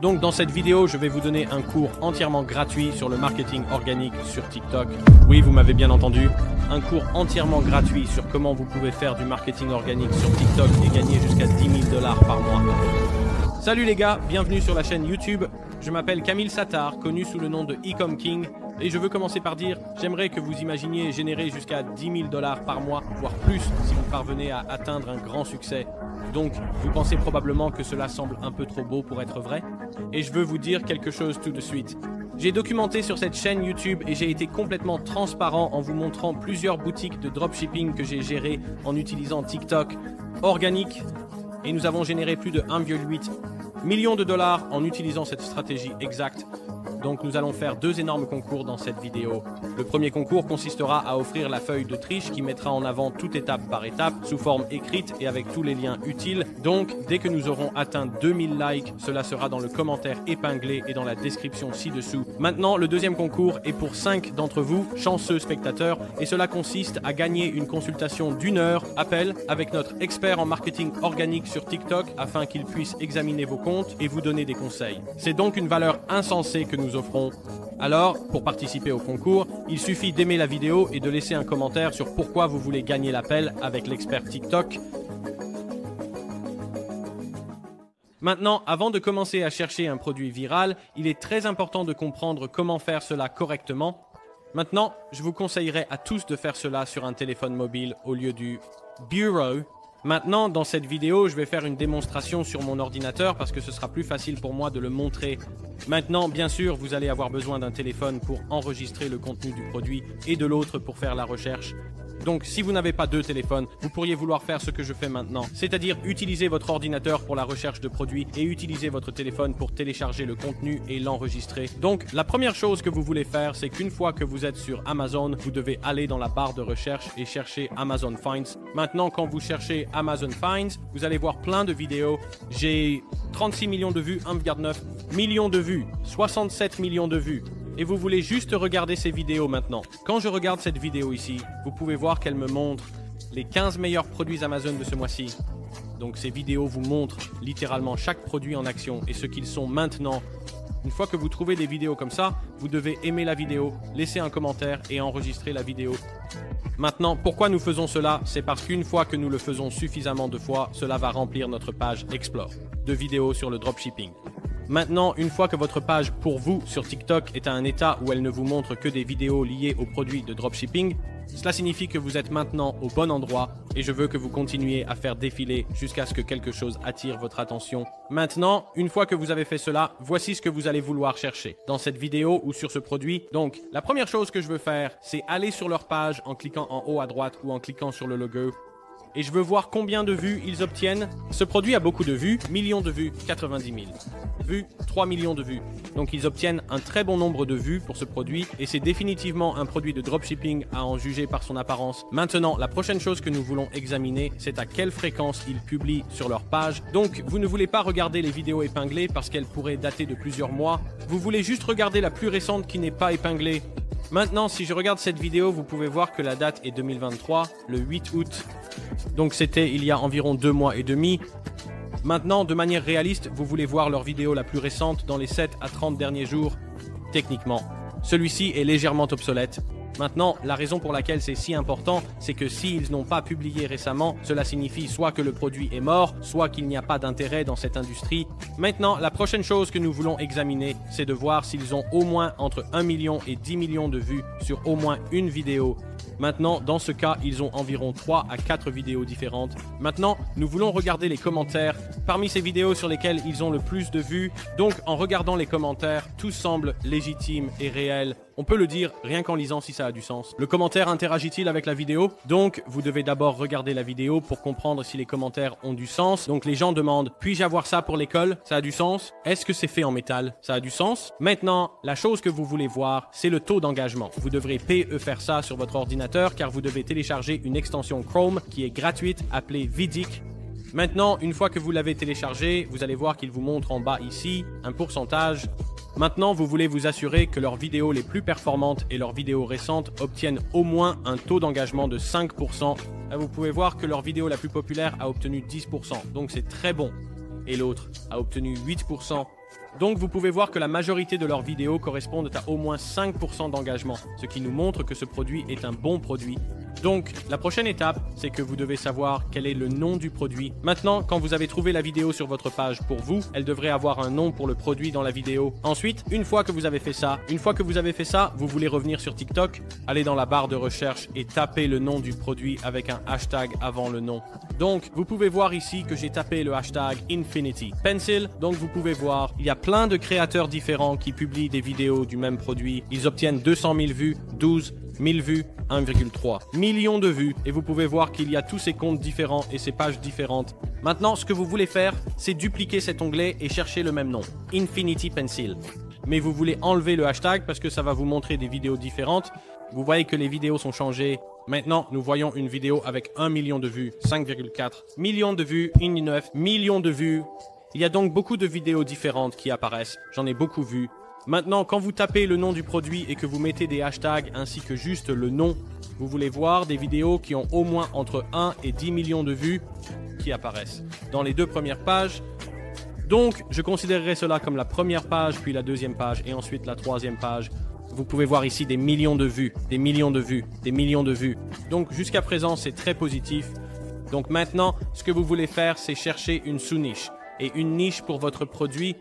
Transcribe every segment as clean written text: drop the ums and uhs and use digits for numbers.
Donc dans cette vidéo, je vais vous donner un cours entièrement gratuit sur le marketing organique sur TikTok. Oui, vous m'avez bien entendu. Un cours entièrement gratuit sur comment vous pouvez faire du marketing organique sur TikTok et gagner jusqu'à 10 000 $ par mois. Salut les gars, bienvenue sur la chaîne YouTube. Je m'appelle Camille Sattar, connu sous le nom de Ecom King. Et je veux commencer par dire, j'aimerais que vous imaginiez générer jusqu'à 10 000 $ par mois, voire plus si vous parvenez à atteindre un grand succès. Donc, vous pensez probablement que cela semble un peu trop beau pour être vrai? Et je veux vous dire quelque chose tout de suite. J'ai documenté sur cette chaîne YouTube et j'ai été complètement transparent en vous montrant plusieurs boutiques de dropshipping que j'ai gérées en utilisant TikTok organique. Et nous avons généré plus de 1,8 million de dollars en utilisant cette stratégie exacte. Donc nous allons faire deux énormes concours dans cette vidéo. Le premier concours consistera à offrir la feuille de triche qui mettra en avant toute étape par étape, sous forme écrite et avec tous les liens utiles. Donc dès que nous aurons atteint 2000 likes, cela sera dans le commentaire épinglé et dans la description ci-dessous. Maintenant, le deuxième concours est pour 5 d'entre vous, chanceux spectateurs, et cela consiste à gagner une consultation d'1 heure, appel, avec notre expert en marketing organique sur TikTok afin qu'il puisse examiner vos comptes et vous donner des conseils. C'est donc une valeur insensée que nous offrons. Alors, pour participer au concours, il suffit d'aimer la vidéo et de laisser un commentaire sur pourquoi vous voulez gagner l'appel avec l'expert TikTok. Maintenant, avant de commencer à chercher un produit viral, il est très important de comprendre comment faire cela correctement. Maintenant, je vous conseillerais à tous de faire cela sur un téléphone mobile au lieu du bureau. Maintenant, dans cette vidéo, je vais faire une démonstration sur mon ordinateur parce que ce sera plus facile pour moi de le montrer. Maintenant, bien sûr, vous allez avoir besoin d'un téléphone pour enregistrer le contenu du produit et de l'autre pour faire la recherche. Donc, si vous n'avez pas deux téléphones, vous pourriez vouloir faire ce que je fais maintenant, c'est-à-dire utiliser votre ordinateur pour la recherche de produits et utiliser votre téléphone pour télécharger le contenu et l'enregistrer. Donc, la première chose que vous voulez faire, c'est qu'une fois que vous êtes sur Amazon, vous devez aller dans la barre de recherche et chercher Amazon Finds. Maintenant, quand vous cherchez Amazon Finds, vous allez voir plein de vidéos. J'ai 36 millions de vues, 1,9 million de vues, 67 millions de vues. Et vous voulez juste regarder ces vidéos maintenant. Quand je regarde cette vidéo ici, vous pouvez voir qu'elle me montre les 15 meilleurs produits Amazon de ce mois-ci. Donc ces vidéos vous montrent littéralement chaque produit en action et ce qu'ils sont maintenant. Une fois que vous trouvez des vidéos comme ça, vous devez aimer la vidéo, laisser un commentaire et enregistrer la vidéo. Maintenant, pourquoi nous faisons cela? C'est parce qu'une fois que nous le faisons suffisamment de fois, cela va remplir notre page Explore de vidéos sur le dropshipping. Maintenant, une fois que votre page pour vous sur TikTok est à un état où elle ne vous montre que des vidéos liées aux produits de dropshipping, cela signifie que vous êtes maintenant au bon endroit et je veux que vous continuiez à faire défiler jusqu'à ce que quelque chose attire votre attention. Maintenant, une fois que vous avez fait cela, voici ce que vous allez vouloir chercher dans cette vidéo ou sur ce produit. Donc, la première chose que je veux faire, c'est aller sur leur page en cliquant en haut à droite ou en cliquant sur le logo. Et je veux voir combien de vues ils obtiennent. Ce produit a beaucoup de vues, millions de vues, 90 000. Vues, 3 millions de vues. Donc ils obtiennent un très bon nombre de vues pour ce produit et c'est définitivement un produit de dropshipping à en juger par son apparence. Maintenant, la prochaine chose que nous voulons examiner, c'est à quelle fréquence ils publient sur leur page. Donc, vous ne voulez pas regarder les vidéos épinglées parce qu'elles pourraient dater de plusieurs mois. Vous voulez juste regarder la plus récente qui n'est pas épinglée. Maintenant, si je regarde cette vidéo, vous pouvez voir que la date est 2023, le 8 août. Donc c'était il y a environ 2 mois et demi. Maintenant, de manière réaliste, vous voulez voir leur vidéo la plus récente dans les 7 à 30 derniers jours. Techniquement, celui-ci est légèrement obsolète. Maintenant, la raison pour laquelle c'est si important, c'est que s'ils n'ont pas publié récemment, cela signifie soit que le produit est mort, soit qu'il n'y a pas d'intérêt dans cette industrie. Maintenant, la prochaine chose que nous voulons examiner, c'est de voir s'ils ont au moins entre 1 million et 10 millions de vues sur au moins une vidéo. Maintenant, dans ce cas, ils ont environ 3 à 4 vidéos différentes. Maintenant, nous voulons regarder les commentaires. Parmi ces vidéos sur lesquelles ils ont le plus de vues, donc en regardant les commentaires, tout semble légitime et réel. On peut le dire rien qu'en lisant si ça a du sens. Le commentaire interagit-il avec la vidéo? Donc, vous devez d'abord regarder la vidéo pour comprendre si les commentaires ont du sens. Donc, les gens demandent « Puis-je avoir ça pour l'école ?» Ça a du sens. Est-ce que c'est fait en métal? Ça a du sens. Maintenant, la chose que vous voulez voir, c'est le taux d'engagement. Vous devrez faire ça sur votre ordinateur car vous devez télécharger une extension Chrome qui est gratuite appelée Vidiq. Maintenant, une fois que vous l'avez téléchargé, vous allez voir qu'il vous montre en bas ici un pourcentage. Maintenant, vous voulez vous assurer que leurs vidéos les plus performantes et leurs vidéos récentes obtiennent au moins un taux d'engagement de 5%. Là, vous pouvez voir que leur vidéo la plus populaire a obtenu 10%, donc c'est très bon. Et l'autre a obtenu 8%. Donc vous pouvez voir que la majorité de leurs vidéos correspondent à au moins 5% d'engagement, ce qui nous montre que ce produit est un bon produit. Donc la prochaine étape, c'est que vous devez savoir quel est le nom du produit. Maintenant, quand vous avez trouvé la vidéo sur votre page pour vous, elle devrait avoir un nom pour le produit dans la vidéo. Ensuite, une fois que vous avez fait ça, vous voulez revenir sur TikTok, allez dans la barre de recherche et tapez le nom du produit avec un hashtag avant le nom. Donc, vous pouvez voir ici que j'ai tapé le hashtag Infinity Pencil. Donc, vous pouvez voir, il y a plein de créateurs différents qui publient des vidéos du même produit. Ils obtiennent 200 000 vues, 12 000 vues, 1,3 million de vues. Et vous pouvez voir qu'il y a tous ces comptes différents et ces pages différentes. Maintenant, ce que vous voulez faire, c'est dupliquer cet onglet et chercher le même nom, Infinity Pencil. Mais vous voulez enlever le hashtag parce que ça va vous montrer des vidéos différentes. Vous voyez que les vidéos sont changées. Maintenant, nous voyons une vidéo avec 1 million de vues, 5,4 millions de vues, 1,9 million de vues. Il y a donc beaucoup de vidéos différentes qui apparaissent. J'en ai beaucoup vu. Maintenant, quand vous tapez le nom du produit et que vous mettez des hashtags ainsi que juste le nom, vous voulez voir des vidéos qui ont au moins entre 1 et 10 millions de vues qui apparaissent dans les deux premières pages. Donc, je considérerais cela comme la première page, puis la deuxième page et ensuite la troisième page. Vous pouvez voir ici des millions de vues, des millions de vues, des millions de vues. Donc, jusqu'à présent, c'est très positif. Donc maintenant, ce que vous voulez faire, c'est chercher une sous-niche et une niche pour votre produit.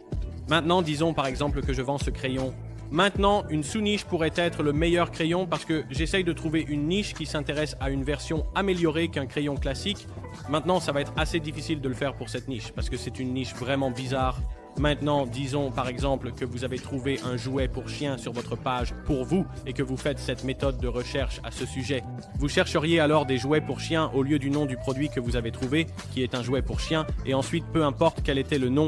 Maintenant, disons par exemple que je vends ce crayon. Maintenant, une sous-niche pourrait être le meilleur crayon parce que j'essaye de trouver une niche qui s'intéresse à une version améliorée qu'un crayon classique. Maintenant, ça va être assez difficile de le faire pour cette niche parce que c'est une niche vraiment bizarre. Maintenant, disons par exemple que vous avez trouvé un jouet pour chien sur votre page pour vous et que vous faites cette méthode de recherche à ce sujet. Vous chercheriez alors des jouets pour chien au lieu du nom du produit que vous avez trouvé, qui est un jouet pour chien, et ensuite peu importe quel était le nom.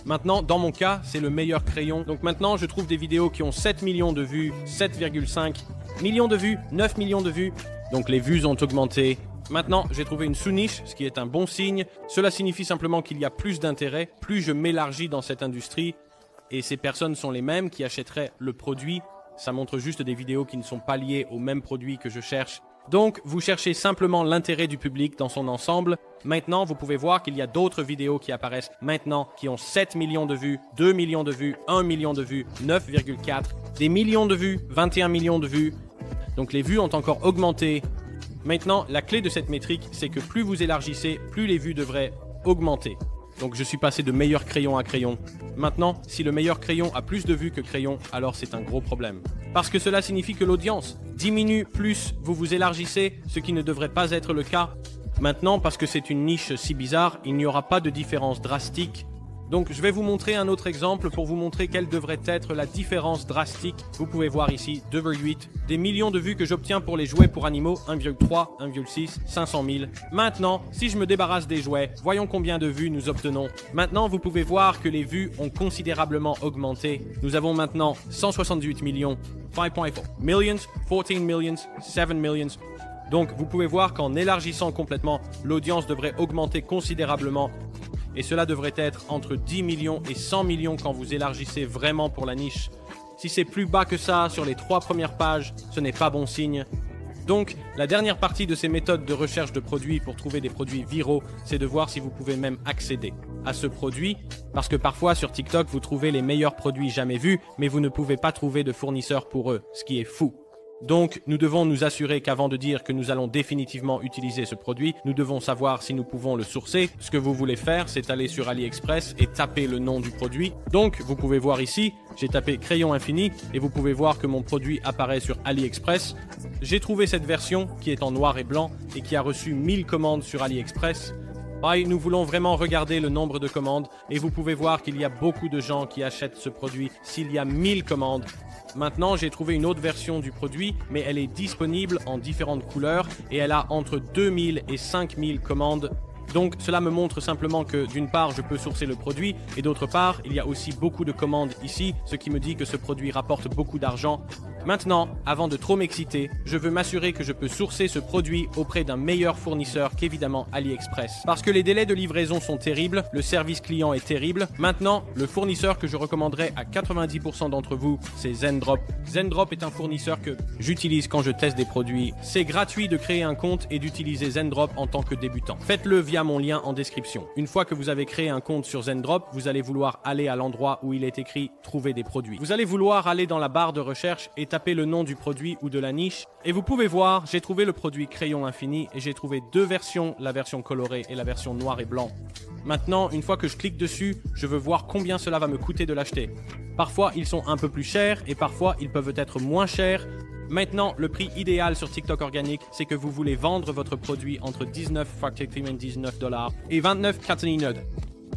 Maintenant, dans mon cas, c'est le meilleur crayon. Donc maintenant, je trouve des vidéos qui ont 7 millions de vues, 7,5 millions de vues, 9 millions de vues. Donc les vues ont augmenté. Maintenant, j'ai trouvé une sous-niche, ce qui est un bon signe. Cela signifie simplement qu'il y a plus d'intérêt, plus je m'élargis dans cette industrie. Et ces personnes sont les mêmes qui achèteraient le produit. Ça montre juste des vidéos qui ne sont pas liées au même produit que je cherche. Donc, vous cherchez simplement l'intérêt du public dans son ensemble. Maintenant, vous pouvez voir qu'il y a d'autres vidéos qui apparaissent maintenant qui ont 7 millions de vues, 2 millions de vues, 1 million de vues, 9,4, des millions de vues, 21 millions de vues. Donc, les vues ont encore augmenté. Maintenant, la clé de cette métrique, c'est que plus vous élargissez, plus les vues devraient augmenter. Donc, je suis passé de meilleur crayon à crayon. Maintenant, si le meilleur crayon a plus de vues que crayon, alors c'est un gros problème. Parce que cela signifie que l'audience diminue plus vous vous élargissez, ce qui ne devrait pas être le cas. Maintenant, parce que c'est une niche si bizarre, il n'y aura pas de différence drastique. Donc, je vais vous montrer un autre exemple pour vous montrer quelle devrait être la différence drastique. Vous pouvez voir ici 2,8, des millions de vues que j'obtiens pour les jouets pour animaux, 1,3, 1,6, 500 000. Maintenant, si je me débarrasse des jouets, voyons combien de vues nous obtenons. Maintenant, vous pouvez voir que les vues ont considérablement augmenté. Nous avons maintenant 178 millions, 5.4 millions, 14 millions, 7 millions. Donc, vous pouvez voir qu'en élargissant complètement, l'audience devrait augmenter considérablement. Et cela devrait être entre 10 millions et 100 millions quand vous élargissez vraiment pour la niche. Si c'est plus bas que ça sur les 3 premières pages, ce n'est pas bon signe. Donc, la dernière partie de ces méthodes de recherche de produits pour trouver des produits viraux, c'est de voir si vous pouvez même accéder à ce produit. Parce que parfois, sur TikTok, vous trouvez les meilleurs produits jamais vus, mais vous ne pouvez pas trouver de fournisseurs pour eux, ce qui est fou. Donc, nous devons nous assurer qu'avant de dire que nous allons définitivement utiliser ce produit, nous devons savoir si nous pouvons le sourcer. Ce que vous voulez faire, c'est aller sur AliExpress et taper le nom du produit. Donc, vous pouvez voir ici, j'ai tapé crayon infini et vous pouvez voir que mon produit apparaît sur AliExpress. J'ai trouvé cette version qui est en noir et blanc et qui a reçu 1000 commandes sur AliExpress. Pareil, nous voulons vraiment regarder le nombre de commandes et vous pouvez voir qu'il y a beaucoup de gens qui achètent ce produit s'il y a 1000 commandes. Maintenant, j'ai trouvé une autre version du produit, mais elle est disponible en différentes couleurs et elle a entre 2000 et 5000 commandes. Donc, cela me montre simplement que d'une part, je peux sourcer le produit et d'autre part, il y a aussi beaucoup de commandes ici, ce qui me dit que ce produit rapporte beaucoup d'argent. Maintenant, avant de trop m'exciter, je veux m'assurer que je peux sourcer ce produit auprès d'un meilleur fournisseur qu'évidemment AliExpress. Parce que les délais de livraison sont terribles, le service client est terrible. Maintenant, le fournisseur que je recommanderais à 90% d'entre vous, c'est Zendrop. Zendrop est un fournisseur que j'utilise quand je teste des produits. C'est gratuit de créer un compte et d'utiliser Zendrop en tant que débutant. Faites-le via via mon lien en description. Une fois que vous avez créé un compte sur Zendrop, vous allez vouloir aller à l'endroit où il est écrit « Trouver des produits ». Vous allez vouloir aller dans la barre de recherche et taper le nom du produit ou de la niche. Et vous pouvez voir, j'ai trouvé le produit Crayon Infini et j'ai trouvé deux versions, la version colorée et la version noir et blanc. Maintenant, une fois que je clique dessus, je veux voir combien cela va me coûter de l'acheter. Parfois, ils sont un peu plus chers et parfois, ils peuvent être moins chers. Maintenant, le prix idéal sur TikTok organique, c'est que vous voulez vendre votre produit entre $19 et $29,99.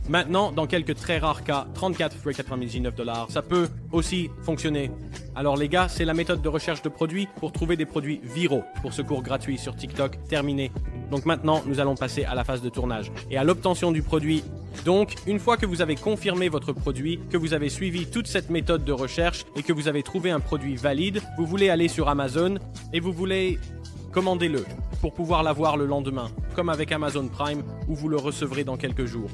Maintenant, dans quelques très rares cas, $34,99, ça peut aussi fonctionner. Alors les gars, c'est la méthode de recherche de produits pour trouver des produits viraux pour ce cours gratuit sur TikTok terminé. Donc maintenant, nous allons passer à la phase de tournage et à l'obtention du produit. Donc, une fois que vous avez confirmé votre produit, que vous avez suivi toute cette méthode de recherche et que vous avez trouvé un produit valide, vous voulez aller sur Amazon et vous voulez commander-le pour pouvoir l'avoir le lendemain, comme avec Amazon Prime où vous le recevrez dans quelques jours.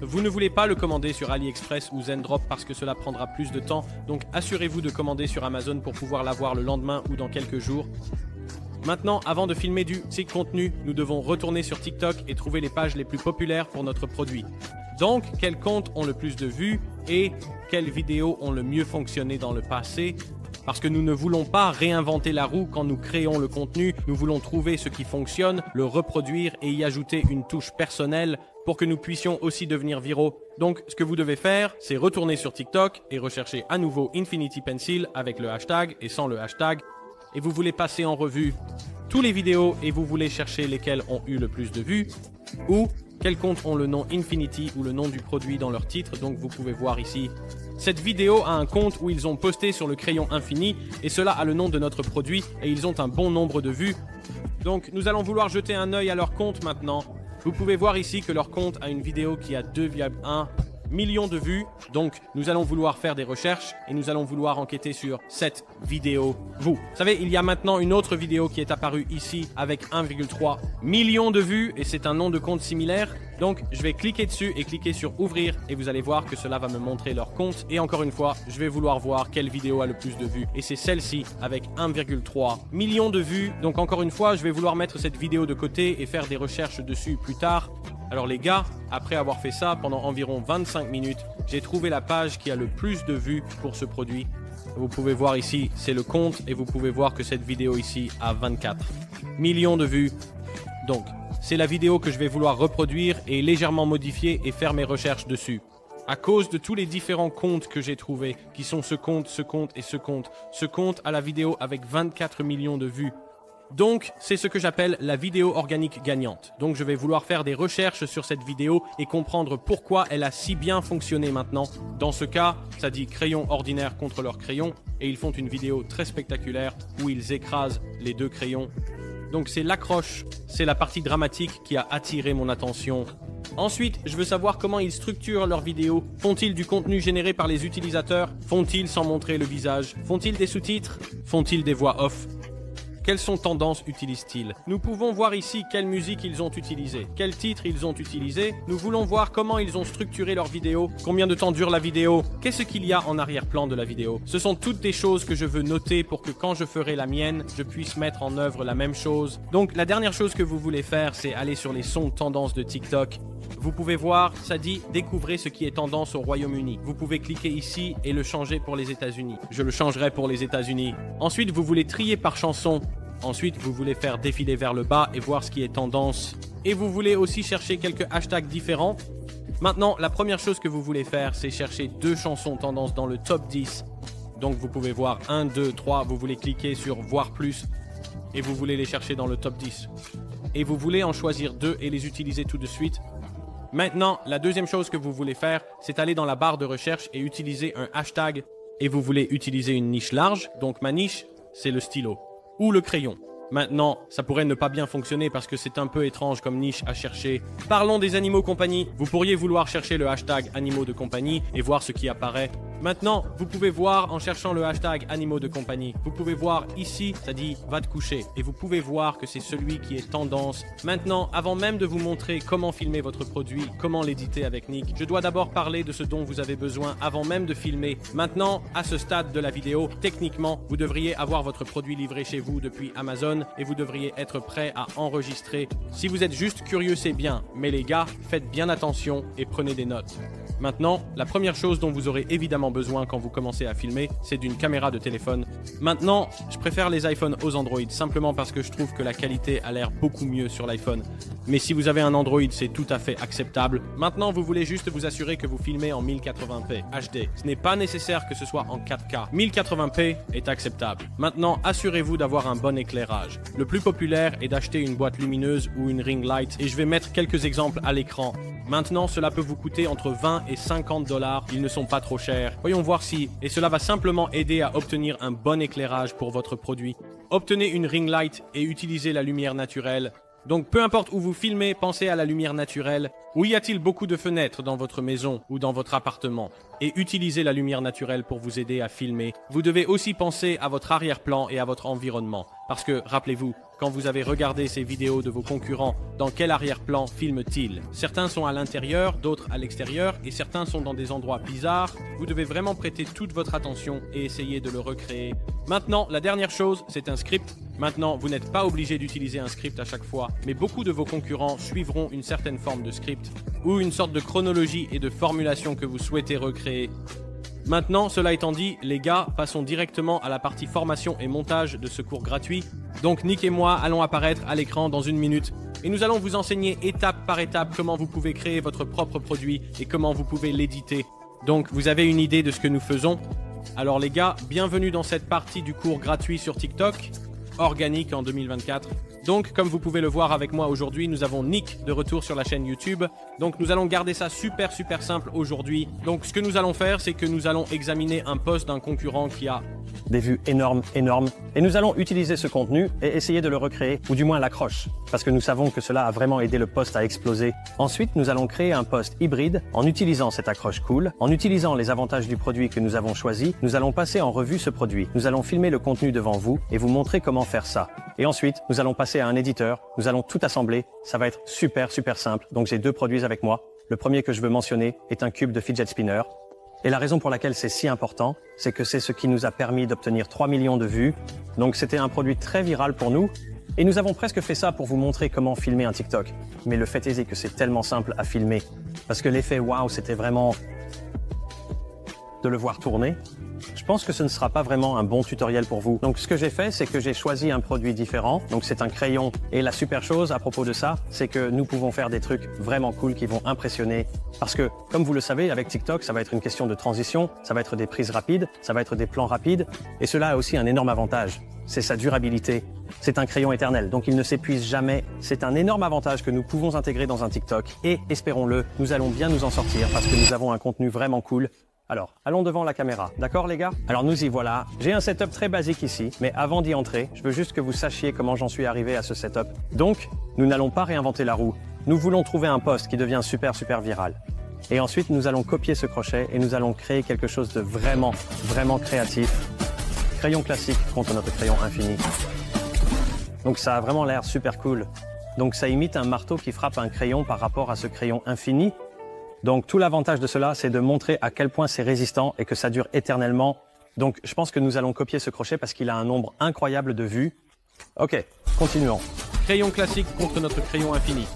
Vous ne voulez pas le commander sur AliExpress ou Zendrop parce que cela prendra plus de temps, donc assurez-vous de commander sur Amazon pour pouvoir l'avoir le lendemain ou dans quelques jours. Maintenant, avant de filmer du contenu, nous devons retourner sur TikTok et trouver les pages les plus populaires pour notre produit. Donc, quels comptes ont le plus de vues et quelles vidéos ont le mieux fonctionné dans le passé? Parce que nous ne voulons pas réinventer la roue quand nous créons le contenu, nous voulons trouver ce qui fonctionne, le reproduire et y ajouter une touche personnelle pour que nous puissions aussi devenir viraux. Donc, ce que vous devez faire, c'est retourner sur TikTok et rechercher à nouveau Infinity Pencil avec le hashtag et sans le hashtag. Et vous voulez passer en revue tous les vidéos et vous voulez chercher lesquelles ont eu le plus de vues ou quels comptes ont le nom Infinity ou le nom du produit dans leur titre. Donc, vous pouvez voir ici. Cette vidéo a un compte où ils ont posté sur le crayon infini et cela a le nom de notre produit et ils ont un bon nombre de vues. Donc, nous allons vouloir jeter un œil à leur compte maintenant. Vous pouvez voir ici que leur compte a une vidéo qui a 2,1 millions de vues. Donc, nous allons vouloir faire des recherches et nous allons vouloir enquêter sur cette vidéo. Vous savez, il y a maintenant une autre vidéo qui est apparue ici avec 1,3 million de vues et c'est un nom de compte similaire. Donc, je vais cliquer dessus et cliquer sur ouvrir et vous allez voir que cela va me montrer leur compte. Et encore une fois, je vais vouloir voir quelle vidéo a le plus de vues. Et c'est celle-ci avec 1,3 million de vues. Donc, encore une fois, je vais vouloir mettre cette vidéo de côté et faire des recherches dessus plus tard. Alors les gars, après avoir fait ça pendant environ 25 minutes, j'ai trouvé la page qui a le plus de vues pour ce produit. Vous pouvez voir ici, c'est le compte et vous pouvez voir que cette vidéo ici a 24 millions de vues. Donc, c'est la vidéo que je vais vouloir reproduire et légèrement modifier et faire mes recherches dessus. À cause de tous les différents comptes que j'ai trouvés, qui sont ce compte et ce compte. Ce compte a la vidéo avec 24 millions de vues. Donc, c'est ce que j'appelle la vidéo organique gagnante. Donc, je vais vouloir faire des recherches sur cette vidéo et comprendre pourquoi elle a si bien fonctionné maintenant. Dans ce cas, ça dit crayon ordinaire contre leur crayon et ils font une vidéo très spectaculaire où ils écrasent les deux crayons. Donc, c'est l'accroche, c'est la partie dramatique qui a attiré mon attention. Ensuite, je veux savoir comment ils structurent leurs vidéos. Font-ils du contenu généré par les utilisateurs? Font-ils sans montrer le visage? Font-ils des sous-titres? Font-ils des voix off? Quelles sont tendances utilisent-ils? Nous pouvons voir ici quelle musique ils ont utilisé, quel titre ils ont utilisé. Nous voulons voir comment ils ont structuré leur vidéo, combien de temps dure la vidéo, qu'est-ce qu'il y a en arrière-plan de la vidéo. Ce sont toutes des choses que je veux noter pour que quand je ferai la mienne, je puisse mettre en œuvre la même chose. Donc la dernière chose que vous voulez faire, c'est aller sur les sons tendances de TikTok. Vous pouvez voir, ça dit « Découvrez ce qui est tendance au Royaume-Uni ». Vous pouvez cliquer ici et le changer pour les États-Unis. Je le changerai pour les États-Unis. Ensuite, vous voulez trier par chanson. Ensuite, vous voulez faire défiler vers le bas et voir ce qui est tendance. Et vous voulez aussi chercher quelques hashtags différents. Maintenant, la première chose que vous voulez faire, c'est chercher 2 chansons tendance dans le top 10. Donc, vous pouvez voir 1, 2, 3. Vous voulez cliquer sur « Voir plus » et vous voulez les chercher dans le top 10. Et vous voulez en choisir 2 et les utiliser tout de suite. Maintenant, la deuxième chose que vous voulez faire, c'est aller dans la barre de recherche et utiliser un hashtag. Et vous voulez utiliser une niche large. Donc, ma niche, c'est le stylo ou le crayon. Maintenant, ça pourrait ne pas bien fonctionner parce que c'est un peu étrange comme niche à chercher. Parlons des animaux compagnie. Vous pourriez vouloir chercher le hashtag animaux de compagnie et voir ce qui apparaît. Maintenant, vous pouvez voir en cherchant le hashtag animaux de compagnie. Vous pouvez voir ici, ça dit va te coucher. Et vous pouvez voir que c'est celui qui est tendance. Maintenant, avant même de vous montrer comment filmer votre produit, comment l'éditer avec Nick, je dois d'abord parler de ce dont vous avez besoin avant même de filmer. Maintenant, à ce stade de la vidéo, techniquement, vous devriez avoir votre produit livré chez vous depuis Amazon et vous devriez être prêt à enregistrer. Si vous êtes juste curieux, c'est bien. Mais les gars, faites bien attention et prenez des notes. Maintenant, la première chose dont vous aurez évidemment besoin quand vous commencez à filmer, c'est d'une caméra de téléphone. Maintenant, je préfère les iPhones aux Android, simplement parce que je trouve que la qualité a l'air beaucoup mieux sur l'iPhone. Mais si vous avez un Android, c'est tout à fait acceptable. Maintenant, vous voulez juste vous assurer que vous filmez en 1080p HD. Ce n'est pas nécessaire que ce soit en 4K. 1080p est acceptable. Maintenant, assurez-vous d'avoir un bon éclairage. Le plus populaire est d'acheter une boîte lumineuse ou une ring light, et je vais mettre quelques exemples à l'écran. Maintenant, cela peut vous coûter entre 20 et 50 $. Ils ne sont pas trop chers. Voyons voir si... Et cela va simplement aider à obtenir un bon éclairage pour votre produit. Obtenez une ring light et utilisez la lumière naturelle. Donc peu importe où vous filmez, pensez à la lumière naturelle. Où y a-t-il beaucoup de fenêtres dans votre maison ou dans votre appartement? Et utilisez la lumière naturelle pour vous aider à filmer. Vous devez aussi penser à votre arrière-plan et à votre environnement. Parce que, rappelez-vous, quand vous avez regardé ces vidéos de vos concurrents, dans quel arrière-plan filment-ils? Certains sont à l'intérieur, d'autres à l'extérieur, et certains sont dans des endroits bizarres. Vous devez vraiment prêter toute votre attention et essayer de le recréer. Maintenant, la dernière chose, c'est un script. Maintenant, vous n'êtes pas obligé d'utiliser un script à chaque fois, mais beaucoup de vos concurrents suivront une certaine forme de script, ou une sorte de chronologie et de formulation que vous souhaitez recréer. Maintenant, cela étant dit, les gars, passons directement à la partie formation et montage de ce cours gratuit. Donc Nick et moi allons apparaître à l'écran dans 1 minute et nous allons vous enseigner étape par étape comment vous pouvez créer votre propre produit et comment vous pouvez l'éditer. Donc vous avez une idée de ce que nous faisons? Alors les gars, bienvenue dans cette partie du cours gratuit sur TikTok, organique en 2024. Donc, comme vous pouvez le voir avec moi aujourd'hui, nous avons Nick de retour sur la chaîne YouTube. Donc, nous allons garder ça super simple aujourd'hui. Donc, ce que nous allons faire, c'est que nous allons examiner un post d'un concurrent qui a des vues énormes. Et nous allons utiliser ce contenu et essayer de le recréer, ou du moins l'accroche, parce que nous savons que cela a vraiment aidé le post à exploser. Ensuite, nous allons créer un post hybride en utilisant cette accroche cool, en utilisant les avantages du produit que nous avons choisi. Nous allons passer en revue ce produit. Nous allons filmer le contenu devant vous et vous montrer comment faire ça. Et ensuite, nous allons passer à un éditeur. Nous allons tout assembler. Ça va être super simple. Donc, j'ai 2 produits avec moi. Le premier que je veux mentionner est un cube de fidget spinner. Et la raison pour laquelle c'est si important, c'est que c'est ce qui nous a permis d'obtenir 3 millions de vues. Donc c'était un produit très viral pour nous. Et nous avons presque fait ça pour vous montrer comment filmer un TikTok. Mais le fait est que c'est tellement simple à filmer. Parce que l'effet waouh, c'était vraiment de le voir tourner. Je pense que ce ne sera pas vraiment un bon tutoriel pour vous. Donc ce que j'ai fait, c'est que j'ai choisi un produit différent. Donc c'est un crayon. Et la super chose à propos de ça, c'est que nous pouvons faire des trucs vraiment cool qui vont impressionner. Parce que, comme vous le savez, avec TikTok, ça va être une question de transition, ça va être des prises rapides, ça va être des plans rapides. Et cela a aussi un énorme avantage. C'est sa durabilité. C'est un crayon éternel, donc il ne s'épuise jamais. C'est un énorme avantage que nous pouvons intégrer dans un TikTok. Et, espérons-le, nous allons bien nous en sortir parce que nous avons un contenu vraiment cool. Alors, allons devant la caméra. D'accord, les gars? Alors, nous y voilà. J'ai un setup très basique ici, mais avant d'y entrer, je veux juste que vous sachiez comment j'en suis arrivé à ce setup. Donc, nous n'allons pas réinventer la roue. Nous voulons trouver un post qui devient super viral. Et ensuite, nous allons copier ce crochet et nous allons créer quelque chose de vraiment créatif. Crayon classique contre notre crayon infini. Donc, ça a vraiment l'air super cool. Donc, ça imite un marteau qui frappe un crayon par rapport à ce crayon infini. Donc, tout l'avantage de cela, c'est de montrer à quel point c'est résistant et que ça dure éternellement. Donc, je pense que nous allons copier ce crochet parce qu'il a un nombre incroyable de vues. Ok, continuons. Crayon classique contre notre crayon infini.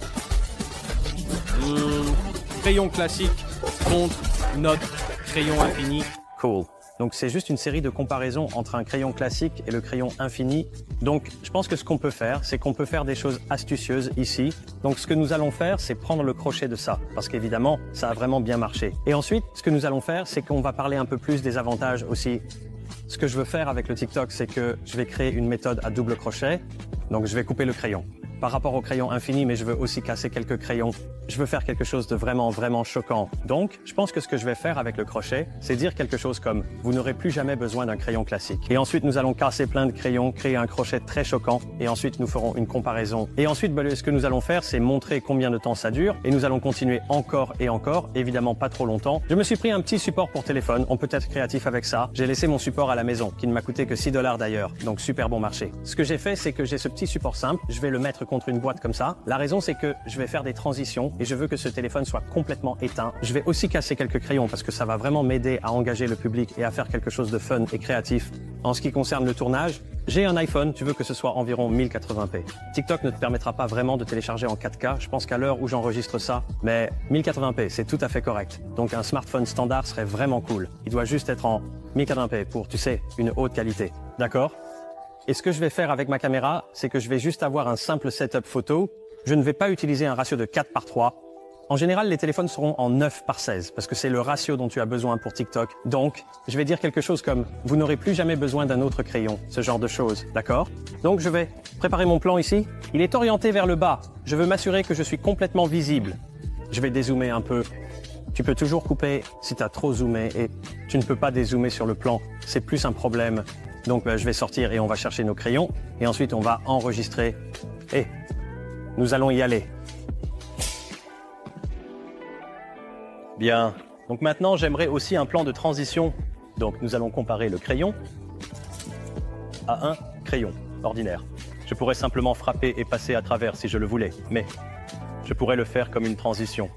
Crayon classique contre notre crayon infini. Cool. Donc, c'est juste une série de comparaisons entre un crayon classique et le crayon infini. Donc, je pense que ce qu'on peut faire, c'est qu'on peut faire des choses astucieuses ici. Donc, ce que nous allons faire, c'est prendre le crochet de ça, parce qu'évidemment, ça a vraiment bien marché. Et ensuite, ce que nous allons faire, c'est qu'on va parler un peu plus des avantages aussi. Ce que je veux faire avec le TikTok, c'est que je vais créer une méthode à double crochet. Donc, je vais couper le crayon. par rapport au crayon infini, mais je veux aussi casser quelques crayons. Je veux faire quelque chose de vraiment choquant. Donc, je pense que ce que je vais faire avec le crochet, c'est dire quelque chose comme « Vous n'aurez plus jamais besoin d'un crayon classique ». Et ensuite, nous allons casser plein de crayons, créer un crochet très choquant, et ensuite, nous ferons une comparaison. Et ensuite, ce que nous allons faire, c'est montrer combien de temps ça dure, et nous allons continuer encore et encore, évidemment pas trop longtemps. Je me suis pris un petit support pour téléphone, on peut être créatif avec ça. J'ai laissé mon support à la maison, qui ne m'a coûté que 6 $ d'ailleurs, donc super bon marché. Ce que j'ai fait, c'est que j'ai ce petit support simple, je vais le mettre contre une boîte comme ça. La raison, c'est que je vais faire des transitions, et je veux que ce téléphone soit complètement éteint. Je vais aussi casser quelques crayons, parce que ça va vraiment m'aider à engager le public et à faire quelque chose de fun et créatif. En ce qui concerne le tournage, j'ai un iPhone, tu veux que ce soit environ 1080p. TikTok ne te permettra pas vraiment de télécharger en 4K, je pense qu'à l'heure où j'enregistre ça, mais 1080p, c'est tout à fait correct. Donc un smartphone standard serait vraiment cool. Il doit juste être en 1080p pour, tu sais, une haute qualité. D'accord? Et ce que je vais faire avec ma caméra, c'est que je vais juste avoir un simple setup photo. Je ne vais pas utiliser un ratio de 4:3. En général, les téléphones seront en 9:16 parce que c'est le ratio dont tu as besoin pour TikTok. Donc, je vais dire quelque chose comme « Vous n'aurez plus jamais besoin d'un autre crayon », ce genre de choses, d'accord? Donc, je vais préparer mon plan ici. Il est orienté vers le bas. Je veux m'assurer que je suis complètement visible. Je vais dézoomer un peu. Tu peux toujours couper si tu as trop zoomé et tu ne peux pas dézoomer sur le plan. C'est plus un problème. Donc, je vais sortir et on va chercher nos crayons et ensuite on va enregistrer. Et nous allons y aller. Bien. Donc maintenant, j'aimerais aussi un plan de transition. Donc nous allons comparer le crayon à un crayon ordinaire. Je pourrais simplement frapper et passer à travers si je le voulais, mais je pourrais le faire comme une transition.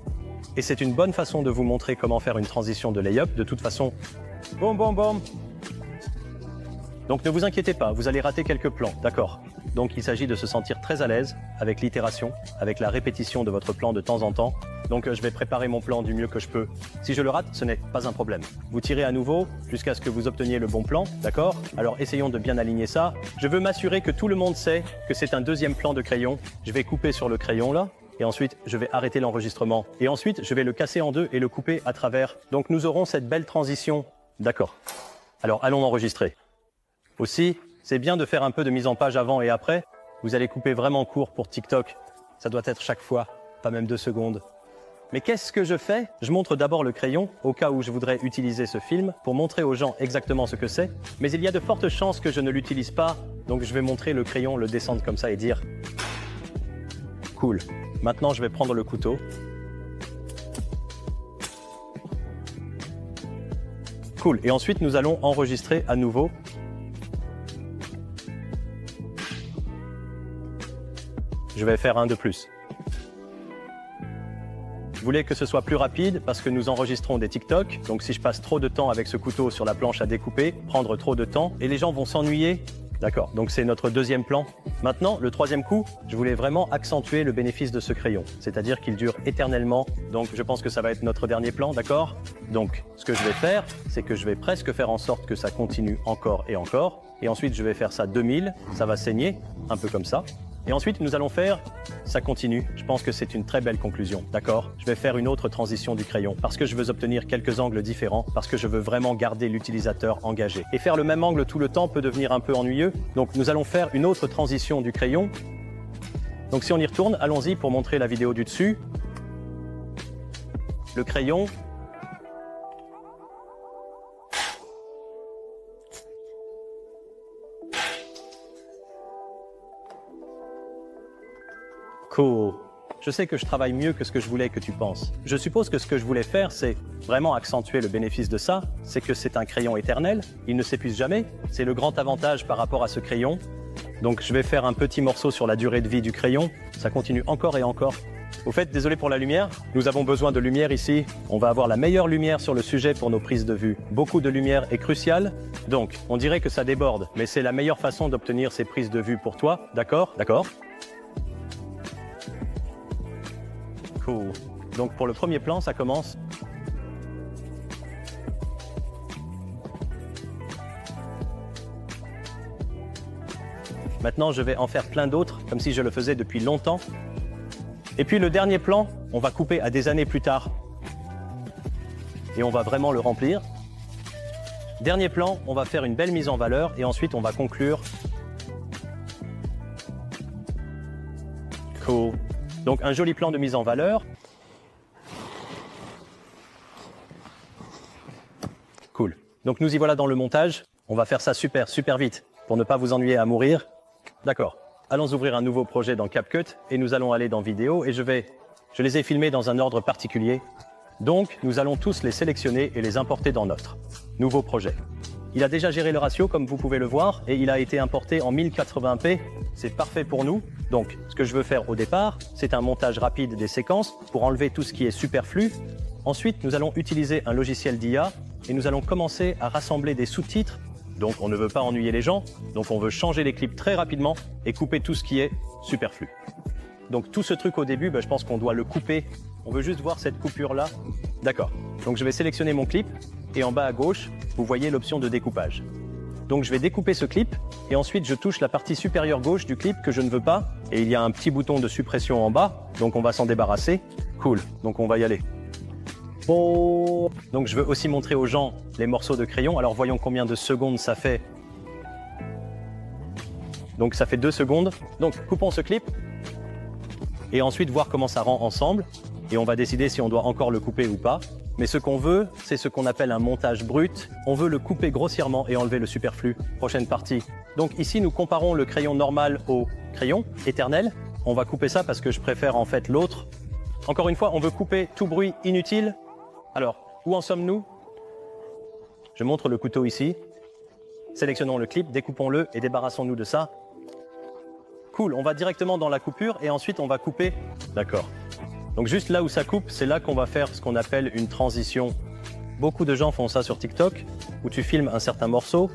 Et c'est une bonne façon de vous montrer comment faire une transition de lay-up. De toute façon, boum, boum, boum. Donc ne vous inquiétez pas, vous allez rater quelques plans, d'accord? Donc il s'agit de se sentir très à l'aise avec l'itération, avec la répétition de votre plan de temps en temps. Donc je vais préparer mon plan du mieux que je peux. Si je le rate, ce n'est pas un problème. Vous tirez à nouveau jusqu'à ce que vous obteniez le bon plan, d'accord? Alors essayons de bien aligner ça. Je veux m'assurer que tout le monde sait que c'est un deuxième plan de crayon. Je vais couper sur le crayon là. Et ensuite, je vais arrêter l'enregistrement. Et ensuite, je vais le casser en deux et le couper à travers. Donc nous aurons cette belle transition. D'accord. Alors allons enregistrer. Aussi, c'est bien de faire un peu de mise en page avant et après. Vous allez couper vraiment court pour TikTok. Ça doit être chaque fois, pas même 2 secondes. Mais qu'est-ce que je fais? Je montre d'abord le crayon, au cas où je voudrais utiliser ce film, pour montrer aux gens exactement ce que c'est. Mais il y a de fortes chances que je ne l'utilise pas, donc je vais montrer le crayon, le descendre comme ça et dire « Cool ». Maintenant, je vais prendre le couteau. Cool. Et ensuite, nous allons enregistrer à nouveau. Je vais faire un de plus. Je voulais que ce soit plus rapide parce que nous enregistrons des TikTok. Donc si je passe trop de temps avec ce couteau sur la planche à découper, prendre trop de temps et les gens vont s'ennuyer. D'accord, donc c'est notre deuxième plan. Maintenant, le troisième coup, je voulais vraiment accentuer le bénéfice de ce crayon. C'est-à-dire qu'il dure éternellement. Donc je pense que ça va être notre dernier plan, d'accord? Donc ce que je vais faire, c'est que je vais presque faire en sorte que ça continue encore et encore. Et ensuite, je vais faire ça 2000. Ça va saigner, un peu comme ça. Et ensuite, nous allons faire, ça continue. Je pense que c'est une très belle conclusion, d'accord? Je vais faire une autre transition du crayon parce que je veux obtenir quelques angles différents, parce que je veux vraiment garder l'utilisateur engagé. Et faire le même angle tout le temps peut devenir un peu ennuyeux. Donc nous allons faire une autre transition du crayon. Donc si on y retourne, allons-y pour montrer la vidéo du dessus. Le crayon. Cool. Je sais que je travaille mieux que ce que je voulais que tu penses. Je suppose que ce que je voulais faire, c'est vraiment accentuer le bénéfice de ça. C'est que c'est un crayon éternel. Il ne s'épuise jamais. C'est le grand avantage par rapport à ce crayon. Donc je vais faire un petit morceau sur la durée de vie du crayon. Ça continue encore et encore. Au fait, désolé pour la lumière. Nous avons besoin de lumière ici. On va avoir la meilleure lumière sur le sujet pour nos prises de vue. Beaucoup de lumière est cruciale. Donc, on dirait que ça déborde, mais c'est la meilleure façon d'obtenir ces prises de vue pour toi. D'accord? D'accord? Cool. Donc pour le premier plan, ça commence. Maintenant, je vais en faire plein d'autres, comme si je le faisais depuis longtemps. Et puis le dernier plan, on va couper à des années plus tard. Et on va vraiment le remplir. Dernier plan, on va faire une belle mise en valeur et ensuite on va conclure. Cool. Donc un joli plan de mise en valeur. Cool. Donc nous y voilà dans le montage. On va faire ça super vite pour ne pas vous ennuyer à mourir. D'accord. Allons ouvrir un nouveau projet dans CapCut et nous allons aller dans vidéo et je les ai filmés dans un ordre particulier. Donc nous allons tous les sélectionner et les importer dans notre nouveau projet. Il a déjà géré le ratio comme vous pouvez le voir et il a été importé en 1080p. C'est parfait pour nous. Donc ce que je veux faire au départ, c'est un montage rapide des séquences pour enlever tout ce qui est superflu. Ensuite, nous allons utiliser un logiciel d'IA et nous allons commencer à rassembler des sous-titres. Donc on ne veut pas ennuyer les gens, donc on veut changer les clips très rapidement et couper tout ce qui est superflu. Donc tout ce truc au début, je pense qu'on doit le couper. On veut juste voir cette coupure-là. D'accord. Donc je vais sélectionner mon clip et en bas à gauche, vous voyez l'option de découpage. Donc je vais découper ce clip et ensuite je touche la partie supérieure gauche du clip que je ne veux pas et il y a un petit bouton de suppression en bas, donc on va s'en débarrasser. Cool, donc on va y aller. Bon. Donc je veux aussi montrer aux gens les morceaux de crayon. Alors voyons combien de secondes ça fait. Donc ça fait 2 secondes. Donc coupons ce clip et ensuite voir comment ça rend ensemble et on va décider si on doit encore le couper ou pas. Mais ce qu'on veut, c'est ce qu'on appelle un montage brut. On veut le couper grossièrement et enlever le superflu. Prochaine partie. Donc ici, nous comparons le crayon normal au crayon éternel. On va couper ça parce que je préfère en fait l'autre. Encore une fois, on veut couper tout bruit inutile. Alors, où en sommes-nous? Je montre le couteau ici. Sélectionnons le clip, découpons-le et débarrassons-nous de ça. Cool, on va directement dans la coupure et ensuite on va couper. D'accord. Donc juste là où ça coupe, c'est là qu'on va faire ce qu'on appelle une transition. Beaucoup de gens font ça sur TikTok, où tu filmes un certain morceau,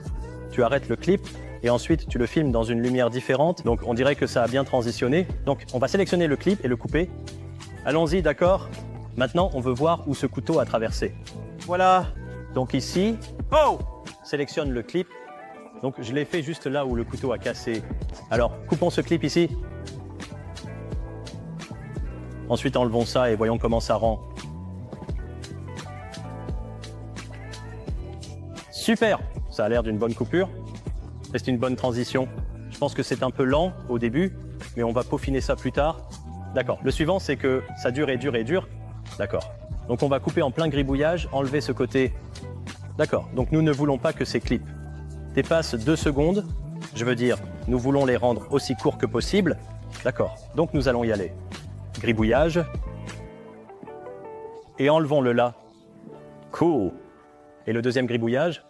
tu arrêtes le clip, et ensuite tu le filmes dans une lumière différente. Donc on dirait que ça a bien transitionné. Donc on va sélectionner le clip et le couper. Allons-y, d'accord? Maintenant, on veut voir où ce couteau a traversé. Voilà. Donc ici, oh, sélectionne le clip. Donc je l'ai fait juste là où le couteau a cassé. Alors, coupons ce clip ici. Ensuite, enlevons ça et voyons comment ça rend. Super! Ça a l'air d'une bonne coupure. C'est une bonne transition. Je pense que c'est un peu lent au début, mais on va peaufiner ça plus tard. D'accord. Le suivant, c'est que ça dure et dure et dure. D'accord. Donc on va couper en plein gribouillage, enlever ce côté. D'accord. Donc nous ne voulons pas que ces clips dépassent 2 secondes. Je veux dire, nous voulons les rendre aussi courts que possible. D'accord. Donc nous allons y aller. Gribouillage. Et enlevons-le là. Cool. Et le deuxième gribouillage.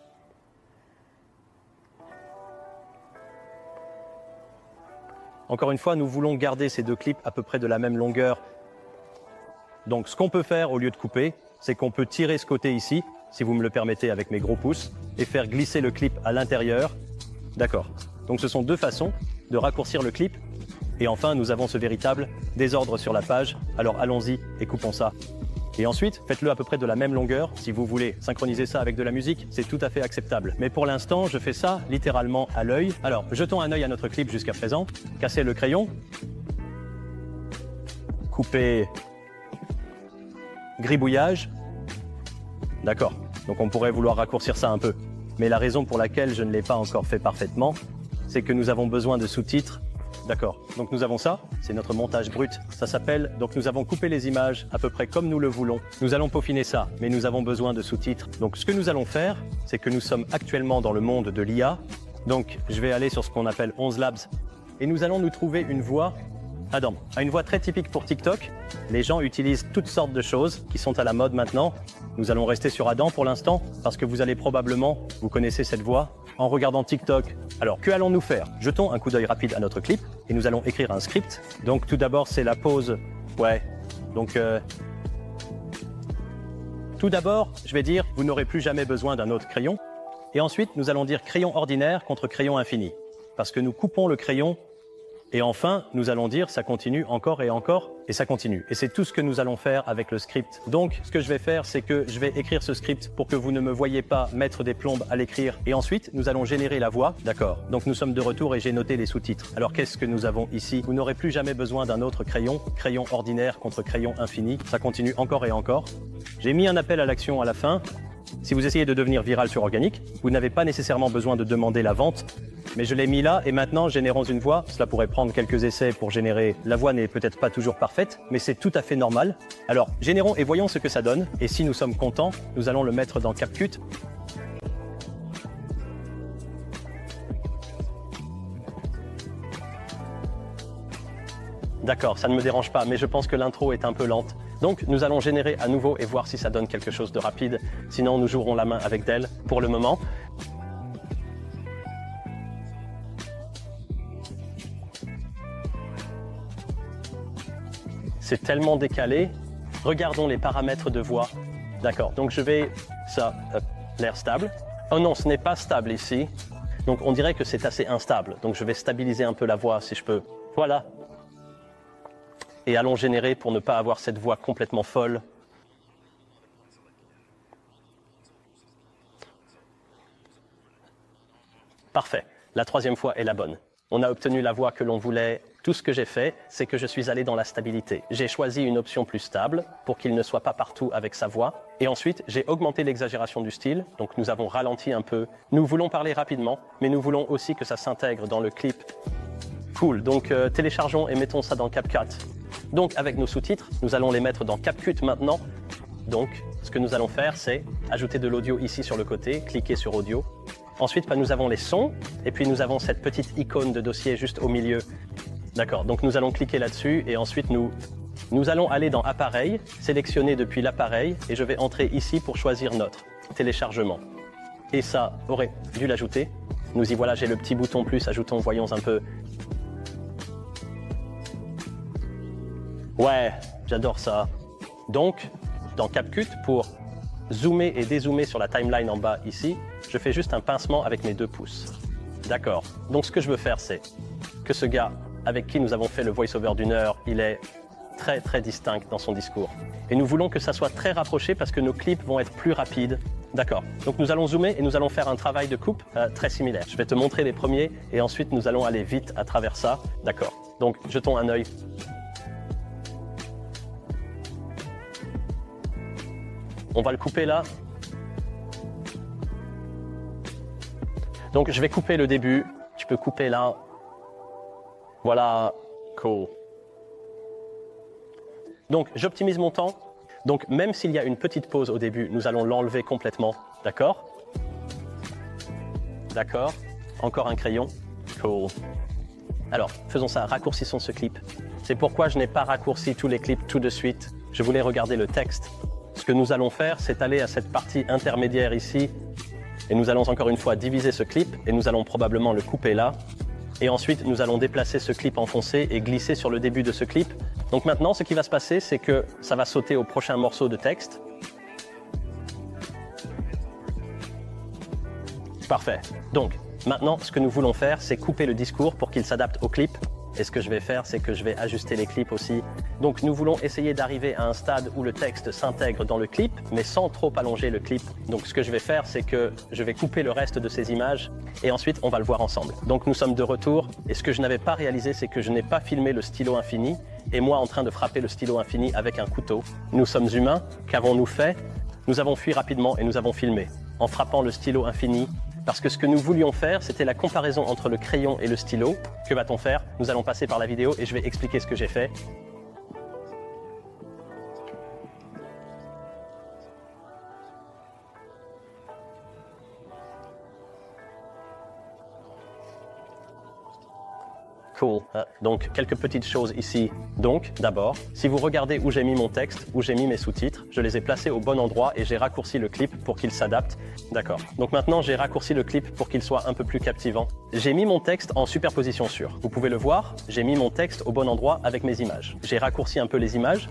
Encore une fois, nous voulons garder ces 2 clips à peu près de la même longueur. Donc ce qu'on peut faire au lieu de couper, c'est qu'on peut tirer ce côté ici, si vous me le permettez avec mes gros pouces, et faire glisser le clip à l'intérieur. D'accord. Donc ce sont 2 façons de raccourcir le clip. Et enfin, nous avons ce véritable désordre sur la page. Alors allons-y et coupons ça. Et ensuite, faites-le à peu près de la même longueur. Si vous voulez synchroniser ça avec de la musique, c'est tout à fait acceptable. Mais pour l'instant, je fais ça littéralement à l'œil. Alors, jetons un œil à notre clip jusqu'à présent. Cassez le crayon. Coupez. Gribouillage. D'accord. Donc on pourrait vouloir raccourcir ça un peu. Mais la raison pour laquelle je ne l'ai pas encore fait parfaitement, c'est que nous avons besoin de sous-titres. D'accord. Donc nous avons ça, c'est notre montage brut. Ça s'appelle, donc nous avons coupé les images à peu près comme nous le voulons. Nous allons peaufiner ça, mais nous avons besoin de sous-titres. Donc ce que nous allons faire, c'est que nous sommes actuellement dans le monde de l'IA. Donc je vais aller sur ce qu'on appelle 11 Labs et nous allons nous trouver une voix. Adam a une voix très typique pour TikTok. Les gens utilisent toutes sortes de choses qui sont à la mode maintenant. Nous allons rester sur Adam pour l'instant parce que vous allez probablement, vous connaissez cette voix, en regardant TikTok. Alors, que allons-nous faire? Jetons un coup d'œil rapide à notre clip et nous allons écrire un script. Donc tout d'abord, c'est la pause. Ouais. Donc, tout d'abord, je vais dire, vous n'aurez plus jamais besoin d'un autre crayon. Et ensuite, nous allons dire crayon ordinaire contre crayon infini. Parce que nous coupons le crayon. Et enfin, nous allons dire ça continue encore et ça continue. Et c'est tout ce que nous allons faire avec le script. Donc, ce que je vais faire, c'est que je vais écrire ce script pour que vous ne me voyez pas mettre des plombes à l'écrire. Et ensuite, nous allons générer la voix. D'accord. Donc, nous sommes de retour et j'ai noté les sous-titres. Alors, qu'est-ce que nous avons ici? Vous n'aurez plus jamais besoin d'un autre crayon. Crayon ordinaire contre crayon infini. Ça continue encore et encore. J'ai mis un appel à l'action à la fin. Si vous essayez de devenir viral sur organique, vous n'avez pas nécessairement besoin de demander la vente, mais je l'ai mis là et maintenant générons une voix. Cela pourrait prendre quelques essais pour générer. La voix n'est peut-être pas toujours parfaite, mais c'est tout à fait normal. Alors, générons et voyons ce que ça donne. Et si nous sommes contents, nous allons le mettre dans CapCut. D'accord, ça ne me dérange pas, mais je pense que l'intro est un peu lente. Donc, nous allons générer à nouveau et voir si ça donne quelque chose de rapide. Sinon, nous jouerons la main avec Dell pour le moment. C'est tellement décalé. Regardons les paramètres de voix. D'accord, donc je vais... Ça, l'air stable. Oh non, ce n'est pas stable ici. Donc, on dirait que c'est assez instable. Donc, je vais stabiliser un peu la voix si je peux. Voilà. Et allons générer pour ne pas avoir cette voix complètement folle. Parfait. La troisième fois est la bonne. On a obtenu la voix que l'on voulait. Tout ce que j'ai fait, c'est que je suis allé dans la stabilité. J'ai choisi une option plus stable pour qu'il ne soit pas partout avec sa voix. Et ensuite, j'ai augmenté l'exagération du style. Donc nous avons ralenti un peu. Nous voulons parler rapidement, mais nous voulons aussi que ça s'intègre dans le clip. Cool. Donc téléchargeons et mettons ça dans CapCut. Donc avec nos sous-titres, nous allons les mettre dans CapCut maintenant. Donc ce que nous allons faire, c'est ajouter de l'audio ici sur le côté, cliquer sur audio. Ensuite, nous avons les sons, et puis nous avons cette petite icône de dossier juste au milieu. D'accord, donc nous allons cliquer là-dessus, et ensuite nous allons aller dans Appareil, sélectionner depuis l'appareil, et je vais entrer ici pour choisir notre téléchargement. Et ça aurait dû l'ajouter. Nous y voilà, j'ai le petit bouton plus, ajoutons, voyons un peu. Ouais, j'adore ça. Donc, dans CapCut, pour zoomer et dézoomer sur la timeline en bas ici, je fais juste un pincement avec mes 2 pouces. D'accord. Donc, ce que je veux faire, c'est que ce gars avec qui nous avons fait le voice-over d'1 heure, il est très, très distinct dans son discours. Et nous voulons que ça soit très rapproché parce que nos clips vont être plus rapides. D'accord. Donc, nous allons zoomer et nous allons faire un travail de coupe très similaire. Je vais te montrer les premiers et ensuite, nous allons aller vite à travers ça. D'accord. Donc, jetons un œil. On va le couper là. Donc, je vais couper le début. Je peux couper là. Voilà. Cool. Donc, j'optimise mon temps. Donc, même s'il y a une petite pause au début, nous allons l'enlever complètement. D'accord? D'accord. Encore un crayon. Cool. Alors, faisons ça. Raccourcissons ce clip. C'est pourquoi je n'ai pas raccourci tous les clips tout de suite. Je voulais regarder le texte. Ce que nous allons faire, c'est aller à cette partie intermédiaire ici. Et nous allons encore une fois diviser ce clip et nous allons probablement le couper là. Et ensuite, nous allons déplacer ce clip enfoncé et glisser sur le début de ce clip. Donc maintenant, ce qui va se passer, c'est que ça va sauter au prochain morceau de texte. Parfait. Donc, maintenant, ce que nous voulons faire, c'est couper le discours pour qu'il s'adapte au clip. Et ce que je vais faire, c'est que je vais ajuster les clips aussi. Donc nous voulons essayer d'arriver à un stade où le texte s'intègre dans le clip, mais sans trop allonger le clip. Donc ce que je vais faire, c'est que je vais couper le reste de ces images et ensuite on va le voir ensemble. Donc nous sommes de retour et ce que je n'avais pas réalisé, c'est que je n'ai pas filmé le stylo infini et moi en train de frapper le stylo infini avec un couteau. Nous sommes humains, qu'avons-nous fait? Nous avons fui rapidement et nous avons filmé en frappant le stylo infini. Parce que ce que nous voulions faire, c'était la comparaison entre le crayon et le stylo. Que va-t-on faire? Nous allons passer par la vidéo et je vais expliquer ce que j'ai fait. Cool. Donc, quelques petites choses ici. Donc, d'abord, si vous regardez où j'ai mis mon texte, où j'ai mis mes sous-titres, je les ai placés au bon endroit et j'ai raccourci le clip pour qu'il s'adapte. D'accord. Donc maintenant, j'ai raccourci le clip pour qu'il soit un peu plus captivant. J'ai mis mon texte en superposition sûre. Vous pouvez le voir, j'ai mis mon texte au bon endroit avec mes images. J'ai raccourci un peu les images.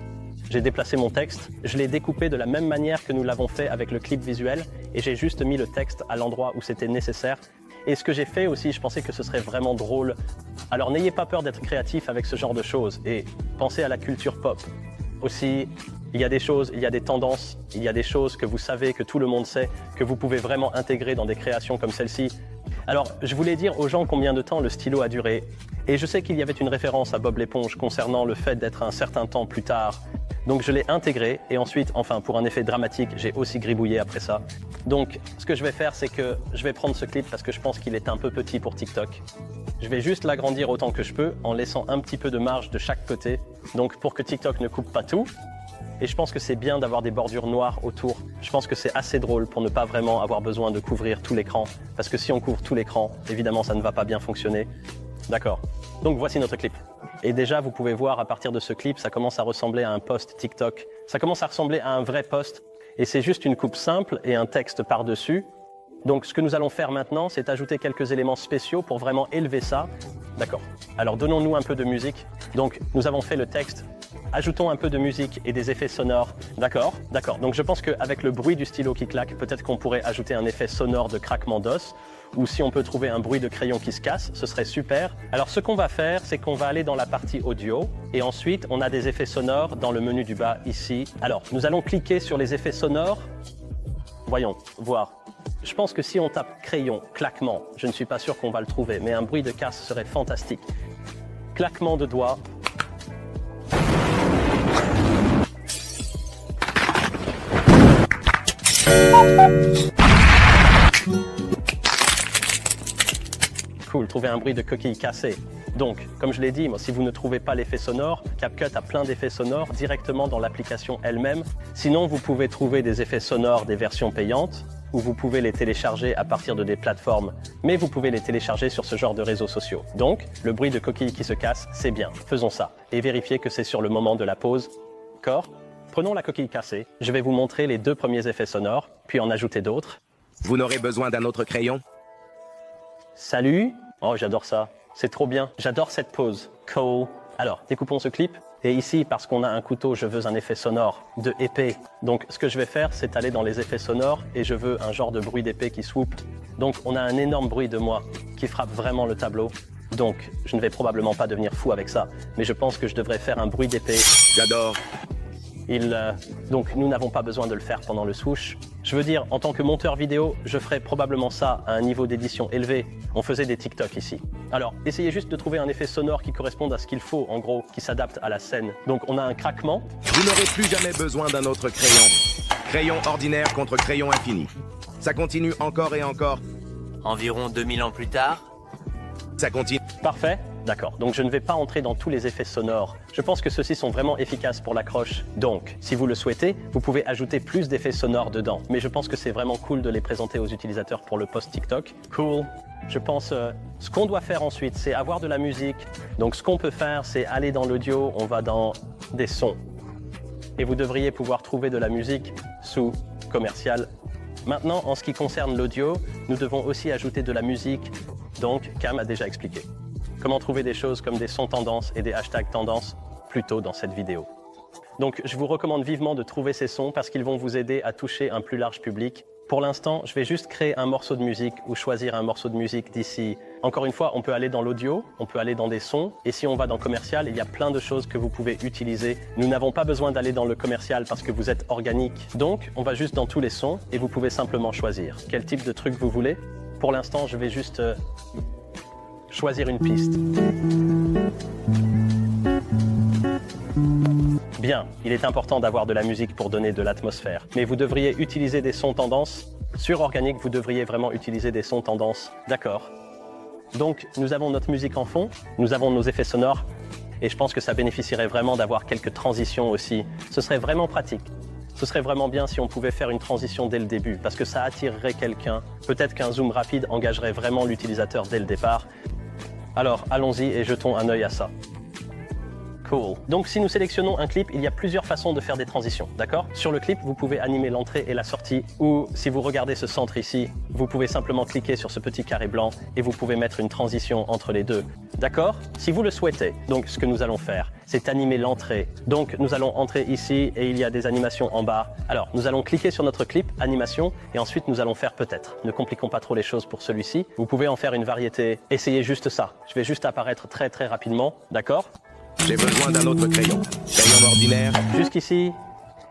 J'ai déplacé mon texte, je l'ai découpé de la même manière que nous l'avons fait avec le clip visuel et j'ai juste mis le texte à l'endroit où c'était nécessaire. Et ce que j'ai fait aussi, je pensais que ce serait vraiment drôle. Alors n'ayez pas peur d'être créatif avec ce genre de choses et pensez à la culture pop. Aussi, il y a des choses, il y a des tendances, il y a des choses que vous savez, que tout le monde sait, que vous pouvez vraiment intégrer dans des créations comme celle-ci. Alors, je voulais dire aux gens combien de temps le stylo a duré. Et je sais qu'il y avait une référence à Bob l'éponge concernant le fait d'être un certain temps plus tard. Donc je l'ai intégré et ensuite, enfin pour un effet dramatique, j'ai aussi gribouillé après ça. Donc ce que je vais faire, c'est que je vais prendre ce clip parce que je pense qu'il est un peu petit pour TikTok. Je vais juste l'agrandir autant que je peux en laissant un petit peu de marge de chaque côté. Donc pour que TikTok ne coupe pas tout. Et je pense que c'est bien d'avoir des bordures noires autour. Je pense que c'est assez drôle pour ne pas vraiment avoir besoin de couvrir tout l'écran. Parce que si on couvre tout l'écran, évidemment ça ne va pas bien fonctionner. D'accord. Donc voici notre clip. Et déjà, vous pouvez voir à partir de ce clip, ça commence à ressembler à un post TikTok. Ça commence à ressembler à un vrai post. Et c'est juste une coupe simple et un texte par-dessus. Donc ce que nous allons faire maintenant, c'est ajouter quelques éléments spéciaux pour vraiment élever ça. D'accord. Alors donnons-nous un peu de musique. Donc nous avons fait le texte. Ajoutons un peu de musique et des effets sonores. D'accord, d'accord. Donc je pense qu'avec le bruit du stylo qui claque, peut-être qu'on pourrait ajouter un effet sonore de craquement d'os. Ou si on peut trouver un bruit de crayon qui se casse, ce serait super. Alors ce qu'on va faire, c'est qu'on va aller dans la partie audio. Et ensuite, on a des effets sonores dans le menu du bas ici. Alors, nous allons cliquer sur les effets sonores. Voyons, voir. Je pense que si on tape crayon, claquement, je ne suis pas sûr qu'on va le trouver, mais un bruit de casse serait fantastique. Claquement de doigts. Cool, trouver un bruit de coquille cassée. Donc, comme je l'ai dit, moi, si vous ne trouvez pas l'effet sonore, CapCut a plein d'effets sonores directement dans l'application elle-même. Sinon, vous pouvez trouver des effets sonores des versions payantes, ou vous pouvez les télécharger à partir de des plateformes, mais vous pouvez les télécharger sur ce genre de réseaux sociaux. Donc, le bruit de coquille qui se casse, c'est bien. Faisons ça. Et vérifiez que c'est sur le moment de la pause. D'accord ? Prenons la coquille cassée. Je vais vous montrer les 2 premiers effets sonores, puis en ajouter d'autres. Vous n'aurez besoin d'un autre crayon? Salut! Oh, j'adore ça. C'est trop bien. J'adore cette pause. Cool. Alors, découpons ce clip. Et ici, parce qu'on a un couteau, je veux un effet sonore de épée. Donc, ce que je vais faire, c'est aller dans les effets sonores et je veux un genre de bruit d'épée qui swoop. Donc, on a un énorme bruit de moi qui frappe vraiment le tableau. Donc, je ne vais probablement pas devenir fou avec ça. Mais je pense que je devrais faire un bruit d'épée. J'adore. Donc nous n'avons pas besoin de le faire pendant le swoosh. Je veux dire, en tant que monteur vidéo, je ferais probablement ça à un niveau d'édition élevé. On faisait des TikTok ici. Alors, essayez juste de trouver un effet sonore qui corresponde à ce qu'il faut, en gros, qui s'adapte à la scène. Donc on a un craquement. Vous n'aurez plus jamais besoin d'un autre crayon. Crayon ordinaire contre crayon infini. Ça continue encore et encore. Environ 2000 ans plus tard. Ça continue. Parfait. D'accord, donc je ne vais pas entrer dans tous les effets sonores. Je pense que ceux-ci sont vraiment efficaces pour l'accroche. Donc, si vous le souhaitez, vous pouvez ajouter plus d'effets sonores dedans. Mais je pense que c'est vraiment cool de les présenter aux utilisateurs pour le post TikTok. Cool. Je pense, ce qu'on doit faire ensuite, c'est avoir de la musique. Donc ce qu'on peut faire, c'est aller dans l'audio, on va dans des sons. Et vous devriez pouvoir trouver de la musique sous commercial. Maintenant, en ce qui concerne l'audio, nous devons aussi ajouter de la musique. Donc, Cam a déjà expliqué. Comment trouver des choses comme des sons tendances et des hashtags tendances plus tôt dans cette vidéo. Donc je vous recommande vivement de trouver ces sons parce qu'ils vont vous aider à toucher un plus large public. Pour l'instant, je vais juste créer un morceau de musique ou choisir un morceau de musique d'ici. Encore une fois, on peut aller dans l'audio, on peut aller dans des sons. Et si on va dans commercial, il y a plein de choses que vous pouvez utiliser. Nous n'avons pas besoin d'aller dans le commercial parce que vous êtes organique. Donc, on va juste dans tous les sons et vous pouvez simplement choisir quel type de truc vous voulez. Pour l'instant, je vais juste choisir une piste. Bien, il est important d'avoir de la musique pour donner de l'atmosphère. Mais vous devriez utiliser des sons tendances. Sur Organic, vous devriez vraiment utiliser des sons tendances. D'accord. Donc, nous avons notre musique en fond, nous avons nos effets sonores, et je pense que ça bénéficierait vraiment d'avoir quelques transitions aussi. Ce serait vraiment pratique. Ce serait vraiment bien si on pouvait faire une transition dès le début, parce que ça attirerait quelqu'un. Peut-être qu'un zoom rapide engagerait vraiment l'utilisateur dès le départ. Alors, allons-y et jetons un œil à ça. Cool. Donc, si nous sélectionnons un clip, il y a plusieurs façons de faire des transitions, d'accord? Sur le clip, vous pouvez animer l'entrée et la sortie, ou si vous regardez ce centre ici, vous pouvez simplement cliquer sur ce petit carré blanc et vous pouvez mettre une transition entre les deux, d'accord? Si vous le souhaitez, donc ce que nous allons faire, c'est animer l'entrée. Donc, nous allons entrer ici et il y a des animations en bas. Alors, nous allons cliquer sur notre clip, animation, et ensuite nous allons faire peut-être. Ne compliquons pas trop les choses pour celui-ci. Vous pouvez en faire une variété. Essayez juste ça. Je vais juste apparaître très très rapidement, d'accord? J'ai besoin d'un autre crayon. Crayon ordinaire. Jusqu'ici,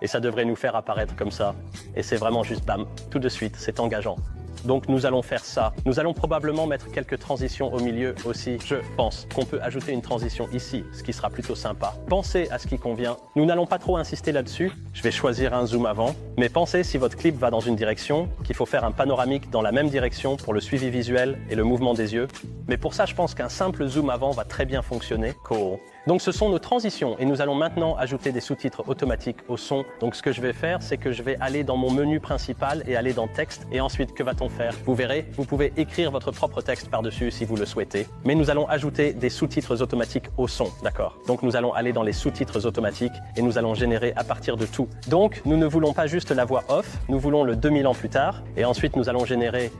et ça devrait nous faire apparaître comme ça. Et c'est vraiment juste bam, tout de suite, c'est engageant. Donc nous allons faire ça. Nous allons probablement mettre quelques transitions au milieu aussi. Je pense qu'on peut ajouter une transition ici, ce qui sera plutôt sympa. Pensez à ce qui convient. Nous n'allons pas trop insister là-dessus. Je vais choisir un zoom avant. Mais pensez, si votre clip va dans une direction, qu'il faut faire un panoramique dans la même direction pour le suivi visuel et le mouvement des yeux. Mais pour ça, je pense qu'un simple zoom avant va très bien fonctionner. Cool. Donc ce sont nos transitions et nous allons maintenant ajouter des sous-titres automatiques au son. Donc ce que je vais faire, c'est que je vais aller dans mon menu principal et aller dans texte. Et ensuite, que va-t-on faire? Vous verrez, vous pouvez écrire votre propre texte par-dessus si vous le souhaitez. Mais nous allons ajouter des sous-titres automatiques au son, d'accord? Donc nous allons aller dans les sous-titres automatiques et nous allons générer à partir de tout. Donc nous ne voulons pas juste la voix off, nous voulons le 2000 ans plus tard. Et ensuite, nous allons générer...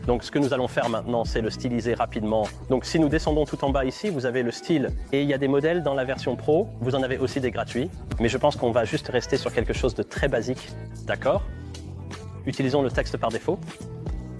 Donc ce que nous allons faire maintenant, c'est le styliser rapidement. Donc si nous descendons tout en bas ici, vous avez le style. Et il y a des modèles dans la version Pro, vous en avez aussi des gratuits. Mais je pense qu'on va juste rester sur quelque chose de très basique. D'accord? Utilisons le texte par défaut.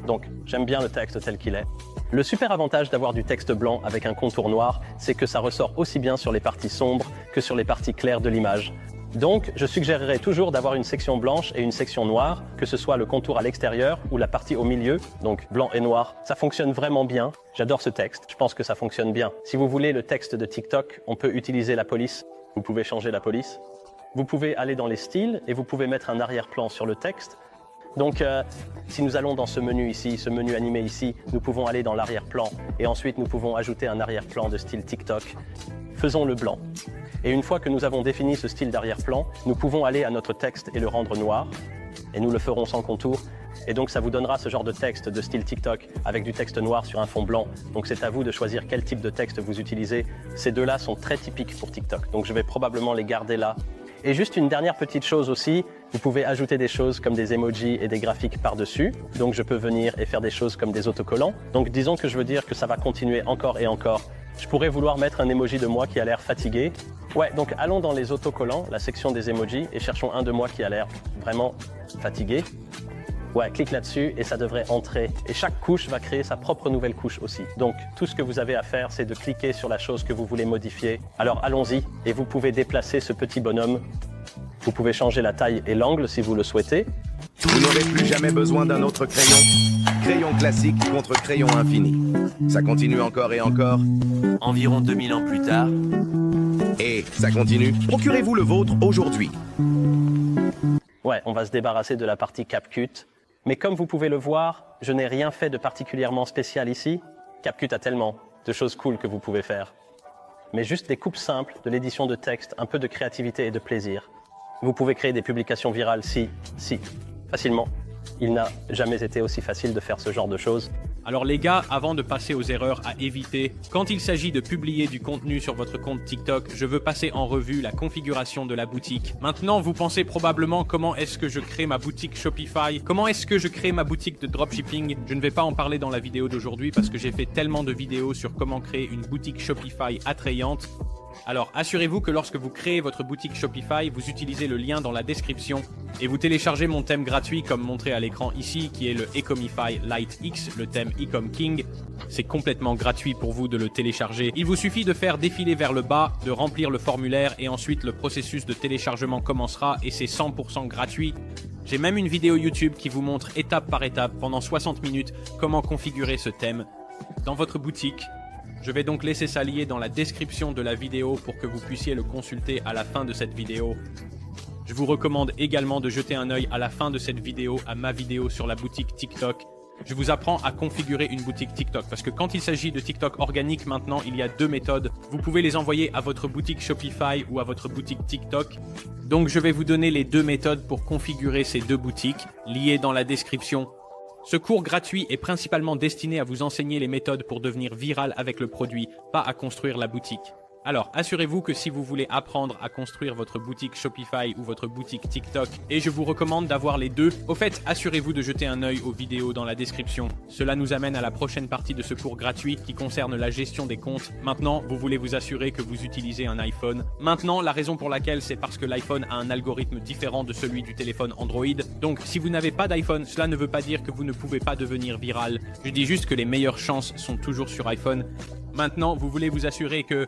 Donc j'aime bien le texte tel qu'il est. Le super avantage d'avoir du texte blanc avec un contour noir, c'est que ça ressort aussi bien sur les parties sombres que sur les parties claires de l'image. Donc, je suggérerais toujours d'avoir une section blanche et une section noire, que ce soit le contour à l'extérieur ou la partie au milieu, donc blanc et noir. Ça fonctionne vraiment bien. J'adore ce texte. Je pense que ça fonctionne bien. Si vous voulez le texte de TikTok, on peut utiliser la police. Vous pouvez changer la police. Vous pouvez aller dans les styles et vous pouvez mettre un arrière-plan sur le texte. Donc, si nous allons dans ce menu ici, ce menu animé ici, nous pouvons aller dans l'arrière-plan et ensuite nous pouvons ajouter un arrière-plan de style TikTok. Faisons le blanc. Et une fois que nous avons défini ce style d'arrière-plan, nous pouvons aller à notre texte et le rendre noir. Et nous le ferons sans contour. Et donc ça vous donnera ce genre de texte de style TikTok avec du texte noir sur un fond blanc. Donc c'est à vous de choisir quel type de texte vous utilisez. Ces deux-là sont très typiques pour TikTok. Donc je vais probablement les garder là. Et juste une dernière petite chose aussi, vous pouvez ajouter des choses comme des emojis et des graphiques par-dessus. Donc je peux venir et faire des choses comme des autocollants. Donc disons que je veux dire que ça va continuer encore et encore. Je pourrais vouloir mettre un emoji de moi qui a l'air fatigué. Ouais, donc allons dans les autocollants, la section des emojis, et cherchons un de moi qui a l'air vraiment fatigué. Ouais, clique là-dessus et ça devrait entrer. Et chaque couche va créer sa propre nouvelle couche aussi. Donc tout ce que vous avez à faire, c'est de cliquer sur la chose que vous voulez modifier. Alors allons-y, et vous pouvez déplacer ce petit bonhomme. Vous pouvez changer la taille et l'angle si vous le souhaitez. Vous n'aurez plus jamais besoin d'un autre crayon. Crayon classique contre crayon infini. Ça continue encore et encore. Environ 2000 ans plus tard. Et ça continue. Procurez-vous le vôtre aujourd'hui. Ouais, on va se débarrasser de la partie CapCut. Mais comme vous pouvez le voir, je n'ai rien fait de particulièrement spécial ici. CapCut a tellement de choses cool que vous pouvez faire. Mais juste des coupes simples, de l'édition de texte, un peu de créativité et de plaisir. Vous pouvez créer des publications virales facilement. Il n'a jamais été aussi facile de faire ce genre de choses. Alors les gars, avant de passer aux erreurs à éviter, quand il s'agit de publier du contenu sur votre compte TikTok, je veux passer en revue la configuration de la boutique. Maintenant, vous pensez probablement comment est-ce que je crée ma boutique Shopify, comment est-ce que je crée ma boutique de dropshipping. Je ne vais pas en parler dans la vidéo d'aujourd'hui parce que j'ai fait tellement de vidéos sur comment créer une boutique Shopify attrayante. Alors, assurez-vous que lorsque vous créez votre boutique Shopify, vous utilisez le lien dans la description et vous téléchargez mon thème gratuit comme montré à l'écran ici, qui est le Ecomify Lite X, le thème Ecom King. C'est complètement gratuit pour vous de le télécharger. Il vous suffit de faire défiler vers le bas, de remplir le formulaire et ensuite le processus de téléchargement commencera et c'est 100% gratuit. J'ai même une vidéo YouTube qui vous montre étape par étape pendant 60 minutes comment configurer ce thème dans votre boutique. Je vais donc laisser ça lié dans la description de la vidéo pour que vous puissiez le consulter à la fin de cette vidéo. Je vous recommande également de jeter un œil à la fin de cette vidéo à ma vidéo sur la boutique TikTok. Je vous apprends à configurer une boutique TikTok parce que quand il s'agit de TikTok organique maintenant, il y a deux méthodes. Vous pouvez les envoyer à votre boutique Shopify ou à votre boutique TikTok. Donc je vais vous donner les deux méthodes pour configurer ces deux boutiques, liées dans la description. Ce cours gratuit est principalement destiné à vous enseigner les méthodes pour devenir viral avec le produit, pas à construire la boutique. Alors, assurez-vous que si vous voulez apprendre à construire votre boutique Shopify ou votre boutique TikTok, et je vous recommande d'avoir les deux, au fait, assurez-vous de jeter un œil aux vidéos dans la description. Cela nous amène à la prochaine partie de ce cours gratuit qui concerne la gestion des comptes. Maintenant, vous voulez vous assurer que vous utilisez un iPhone. Maintenant, la raison pour laquelle, c'est parce que l'iPhone a un algorithme différent de celui du téléphone Android. Donc, si vous n'avez pas d'iPhone, cela ne veut pas dire que vous ne pouvez pas devenir viral. Je dis juste que les meilleures chances sont toujours sur iPhone. Maintenant, vous voulez vous assurer que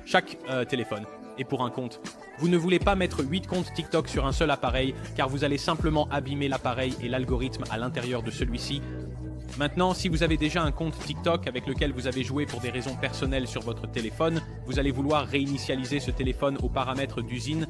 chaque téléphone et pour un compte. Vous ne voulez pas mettre 8 comptes TikTok sur un seul appareil, car vous allez simplement abîmer l'appareil et l'algorithme à l'intérieur de celui-ci. Maintenant, si vous avez déjà un compte TikTok avec lequel vous avez joué pour des raisons personnelles sur votre téléphone, vous allez vouloir réinitialiser ce téléphone aux paramètres d'usine,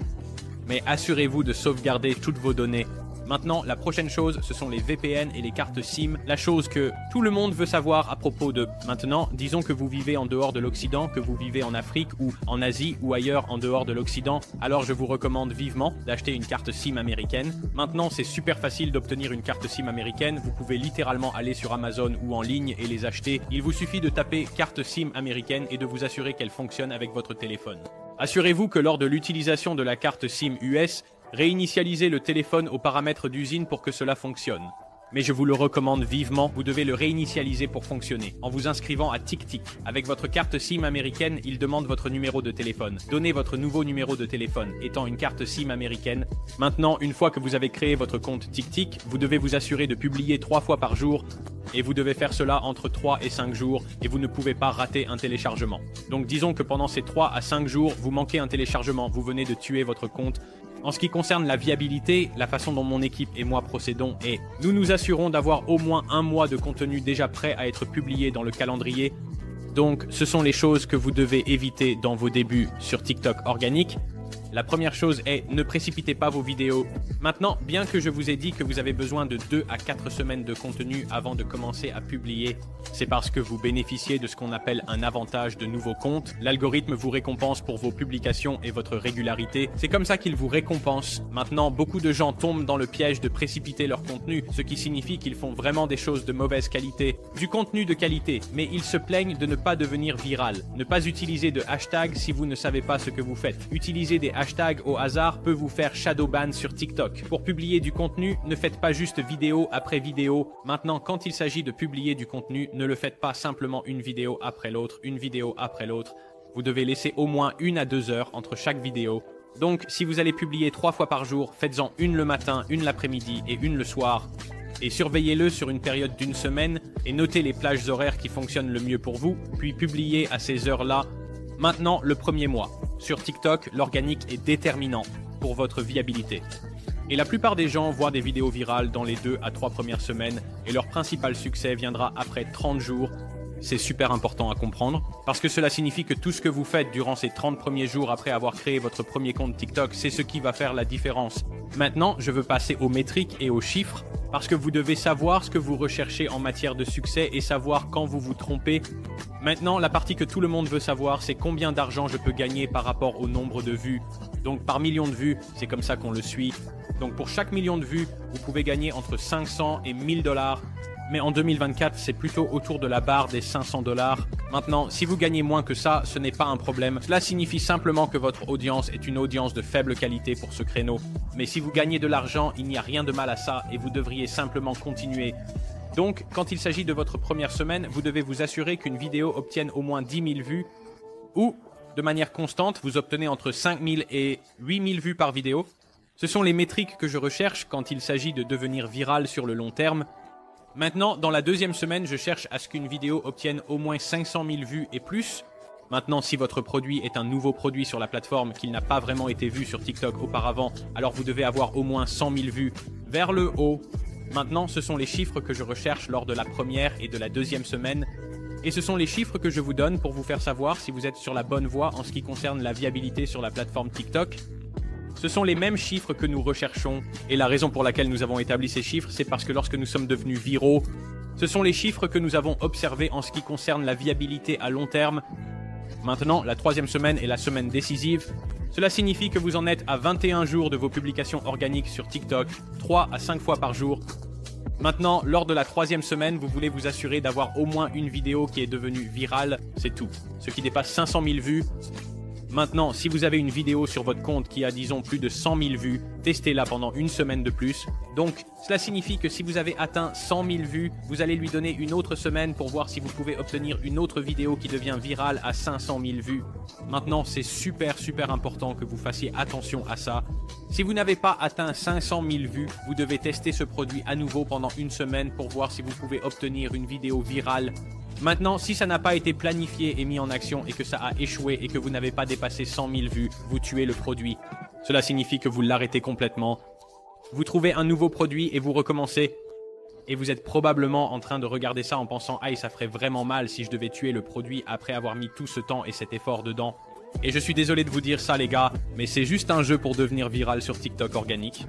mais assurez-vous de sauvegarder toutes vos données. Maintenant, la prochaine chose, ce sont les VPN et les cartes SIM. La chose que tout le monde veut savoir à propos de maintenant, disons que vous vivez en dehors de l'Occident, que vous vivez en Afrique ou en Asie ou ailleurs en dehors de l'Occident, alors je vous recommande vivement d'acheter une carte SIM américaine. Maintenant, c'est super facile d'obtenir une carte SIM américaine. Vous pouvez littéralement aller sur Amazon ou en ligne et les acheter. Il vous suffit de taper carte SIM américaine et de vous assurer qu'elle fonctionne avec votre téléphone. Assurez-vous que lors de l'utilisation de la carte SIM US, réinitialisez le téléphone aux paramètres d'usine pour que cela fonctionne. Mais je vous le recommande vivement, vous devez le réinitialiser pour fonctionner, en vous inscrivant à TickTick. Avec votre carte SIM américaine, il demande votre numéro de téléphone. Donnez votre nouveau numéro de téléphone, étant une carte SIM américaine. Maintenant, une fois que vous avez créé votre compte TickTick, vous devez vous assurer de publier 3 fois par jour, et vous devez faire cela entre 3 et 5 jours, et vous ne pouvez pas rater un téléchargement. Donc disons que pendant ces 3 à 5 jours, vous manquez un téléchargement, vous venez de tuer votre compte. En ce qui concerne la viabilité, la façon dont mon équipe et moi procédons est nous nous assurons d'avoir au moins un mois de contenu déjà prêt à être publié dans le calendrier. Donc, ce sont les choses que vous devez éviter dans vos débuts sur TikTok organique. La première chose est ne précipitez pas vos vidéos. Maintenant, bien que je vous ai dit que vous avez besoin de 2 à 4 semaines de contenu avant de commencer à publier, c'est parce que vous bénéficiez de ce qu'on appelle un avantage de nouveau compte. L'algorithme vous récompense pour vos publications et votre régularité. C'est comme ça qu'il vous récompense. Maintenant, beaucoup de gens tombent dans le piège de précipiter leur contenu, ce qui signifie qu'ils font vraiment des choses de mauvaise qualité. Du contenu de qualité, mais ils se plaignent de ne pas devenir viral. Ne pas utiliser de hashtag si vous ne savez pas ce que vous faites. Utiliser des hashtags au hasard peut vous faire shadowban sur TikTok. Pour publier du contenu, ne faites pas juste vidéo après vidéo. Maintenant, quand il s'agit de publier du contenu, ne le faites pas simplement une vidéo après l'autre, une vidéo après l'autre. Vous devez laisser au moins 1 à 2 heures entre chaque vidéo. Donc, si vous allez publier 3 fois par jour, faites-en une le matin, une l'après-midi et une le soir. Et surveillez-le sur une période d'1 semaine et notez les plages horaires qui fonctionnent le mieux pour vous, puis publiez à ces heures-là. Maintenant, le premier mois. Sur TikTok, l'organique est déterminant pour votre viabilité. Et la plupart des gens voient des vidéos virales dans les 2 à 3 premières semaines et leur principal succès viendra après 30 jours. C'est super important à comprendre parce que cela signifie que tout ce que vous faites durant ces 30 premiers jours après avoir créé votre premier compte TikTok, c'est ce qui va faire la différence. Maintenant, je veux passer aux métriques et aux chiffres parce que vous devez savoir ce que vous recherchez en matière de succès et savoir quand vous vous trompez. Maintenant, la partie que tout le monde veut savoir, c'est combien d'argent je peux gagner par rapport au nombre de vues. Donc par million de vues, c'est comme ça qu'on le suit. Donc pour chaque million de vues, vous pouvez gagner entre 500 et 1000 $. Mais en 2024, c'est plutôt autour de la barre des 500 $. Maintenant, si vous gagnez moins que ça, ce n'est pas un problème. Cela signifie simplement que votre audience est une audience de faible qualité pour ce créneau. Mais si vous gagnez de l'argent, il n'y a rien de mal à ça et vous devriez simplement continuer. Donc, quand il s'agit de votre première semaine, vous devez vous assurer qu'une vidéo obtienne au moins 10 000 vues ou, de manière constante, vous obtenez entre 5 000 et 8 000 vues par vidéo. Ce sont les métriques que je recherche quand il s'agit de devenir viral sur le long terme. Maintenant, dans la deuxième semaine, je cherche à ce qu'une vidéo obtienne au moins 500 000 vues et plus. Maintenant, si votre produit est un nouveau produit sur la plateforme, qu'il n'a pas vraiment été vu sur TikTok auparavant, alors vous devez avoir au moins 100 000 vues vers le haut. Maintenant, ce sont les chiffres que je recherche lors de la première et de la deuxième semaine. Et ce sont les chiffres que je vous donne pour vous faire savoir si vous êtes sur la bonne voie en ce qui concerne la viabilité sur la plateforme TikTok. Ce sont les mêmes chiffres que nous recherchons, et la raison pour laquelle nous avons établi ces chiffres, c'est parce que lorsque nous sommes devenus viraux, ce sont les chiffres que nous avons observés en ce qui concerne la viabilité à long terme. Maintenant, la troisième semaine est la semaine décisive. Cela signifie que vous en êtes à 21 jours de vos publications organiques sur TikTok, 3 à 5 fois par jour. Maintenant, lors de la troisième semaine, vous voulez vous assurer d'avoir au moins une vidéo qui est devenue virale, c'est tout. Ce qui dépasse 500 000 vues. Maintenant, si vous avez une vidéo sur votre compte qui a, disons, plus de 100 000 vues, testez-la pendant une semaine de plus. Donc, cela signifie que si vous avez atteint 100 000 vues, vous allez lui donner une autre semaine pour voir si vous pouvez obtenir une autre vidéo qui devient virale à 500 000 vues. Maintenant, c'est super important que vous fassiez attention à ça. Si vous n'avez pas atteint 500 000 vues, vous devez tester ce produit à nouveau pendant une semaine pour voir si vous pouvez obtenir une vidéo virale. Maintenant, si ça n'a pas été planifié et mis en action et que ça a échoué et que vous n'avez pas dépassé 100 000 vues, vous tuez le produit. Cela signifie que vous l'arrêtez complètement. Vous trouvez un nouveau produit et vous recommencez. Et vous êtes probablement en train de regarder ça en pensant « Aïe, ça ferait vraiment mal si je devais tuer le produit après avoir mis tout ce temps et cet effort dedans. » Et je suis désolé de vous dire ça les gars, mais c'est juste un jeu pour devenir viral sur TikTok organique.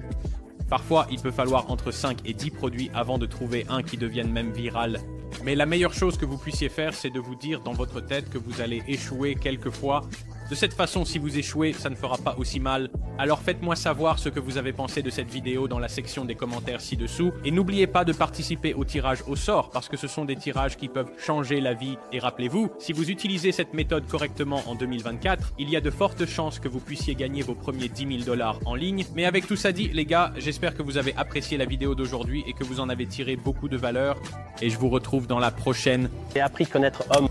Parfois, il peut falloir entre 5 et 10 produits avant de trouver un qui devienne même viral. Mais la meilleure chose que vous puissiez faire, c'est de vous dire dans votre tête que vous allez échouer quelques fois. De cette façon, si vous échouez, ça ne fera pas aussi mal. Alors faites-moi savoir ce que vous avez pensé de cette vidéo dans la section des commentaires ci-dessous. Et n'oubliez pas de participer au tirage au sort, parce que ce sont des tirages qui peuvent changer la vie. Et rappelez-vous, si vous utilisez cette méthode correctement en 2024, il y a de fortes chances que vous puissiez gagner vos premiers 10 000 $ en ligne. Mais avec tout ça dit, les gars, j'espère que vous avez apprécié la vidéo d'aujourd'hui et que vous en avez tiré beaucoup de valeur. Et je vous retrouve dans la prochaine. J'ai appris à connaître homme.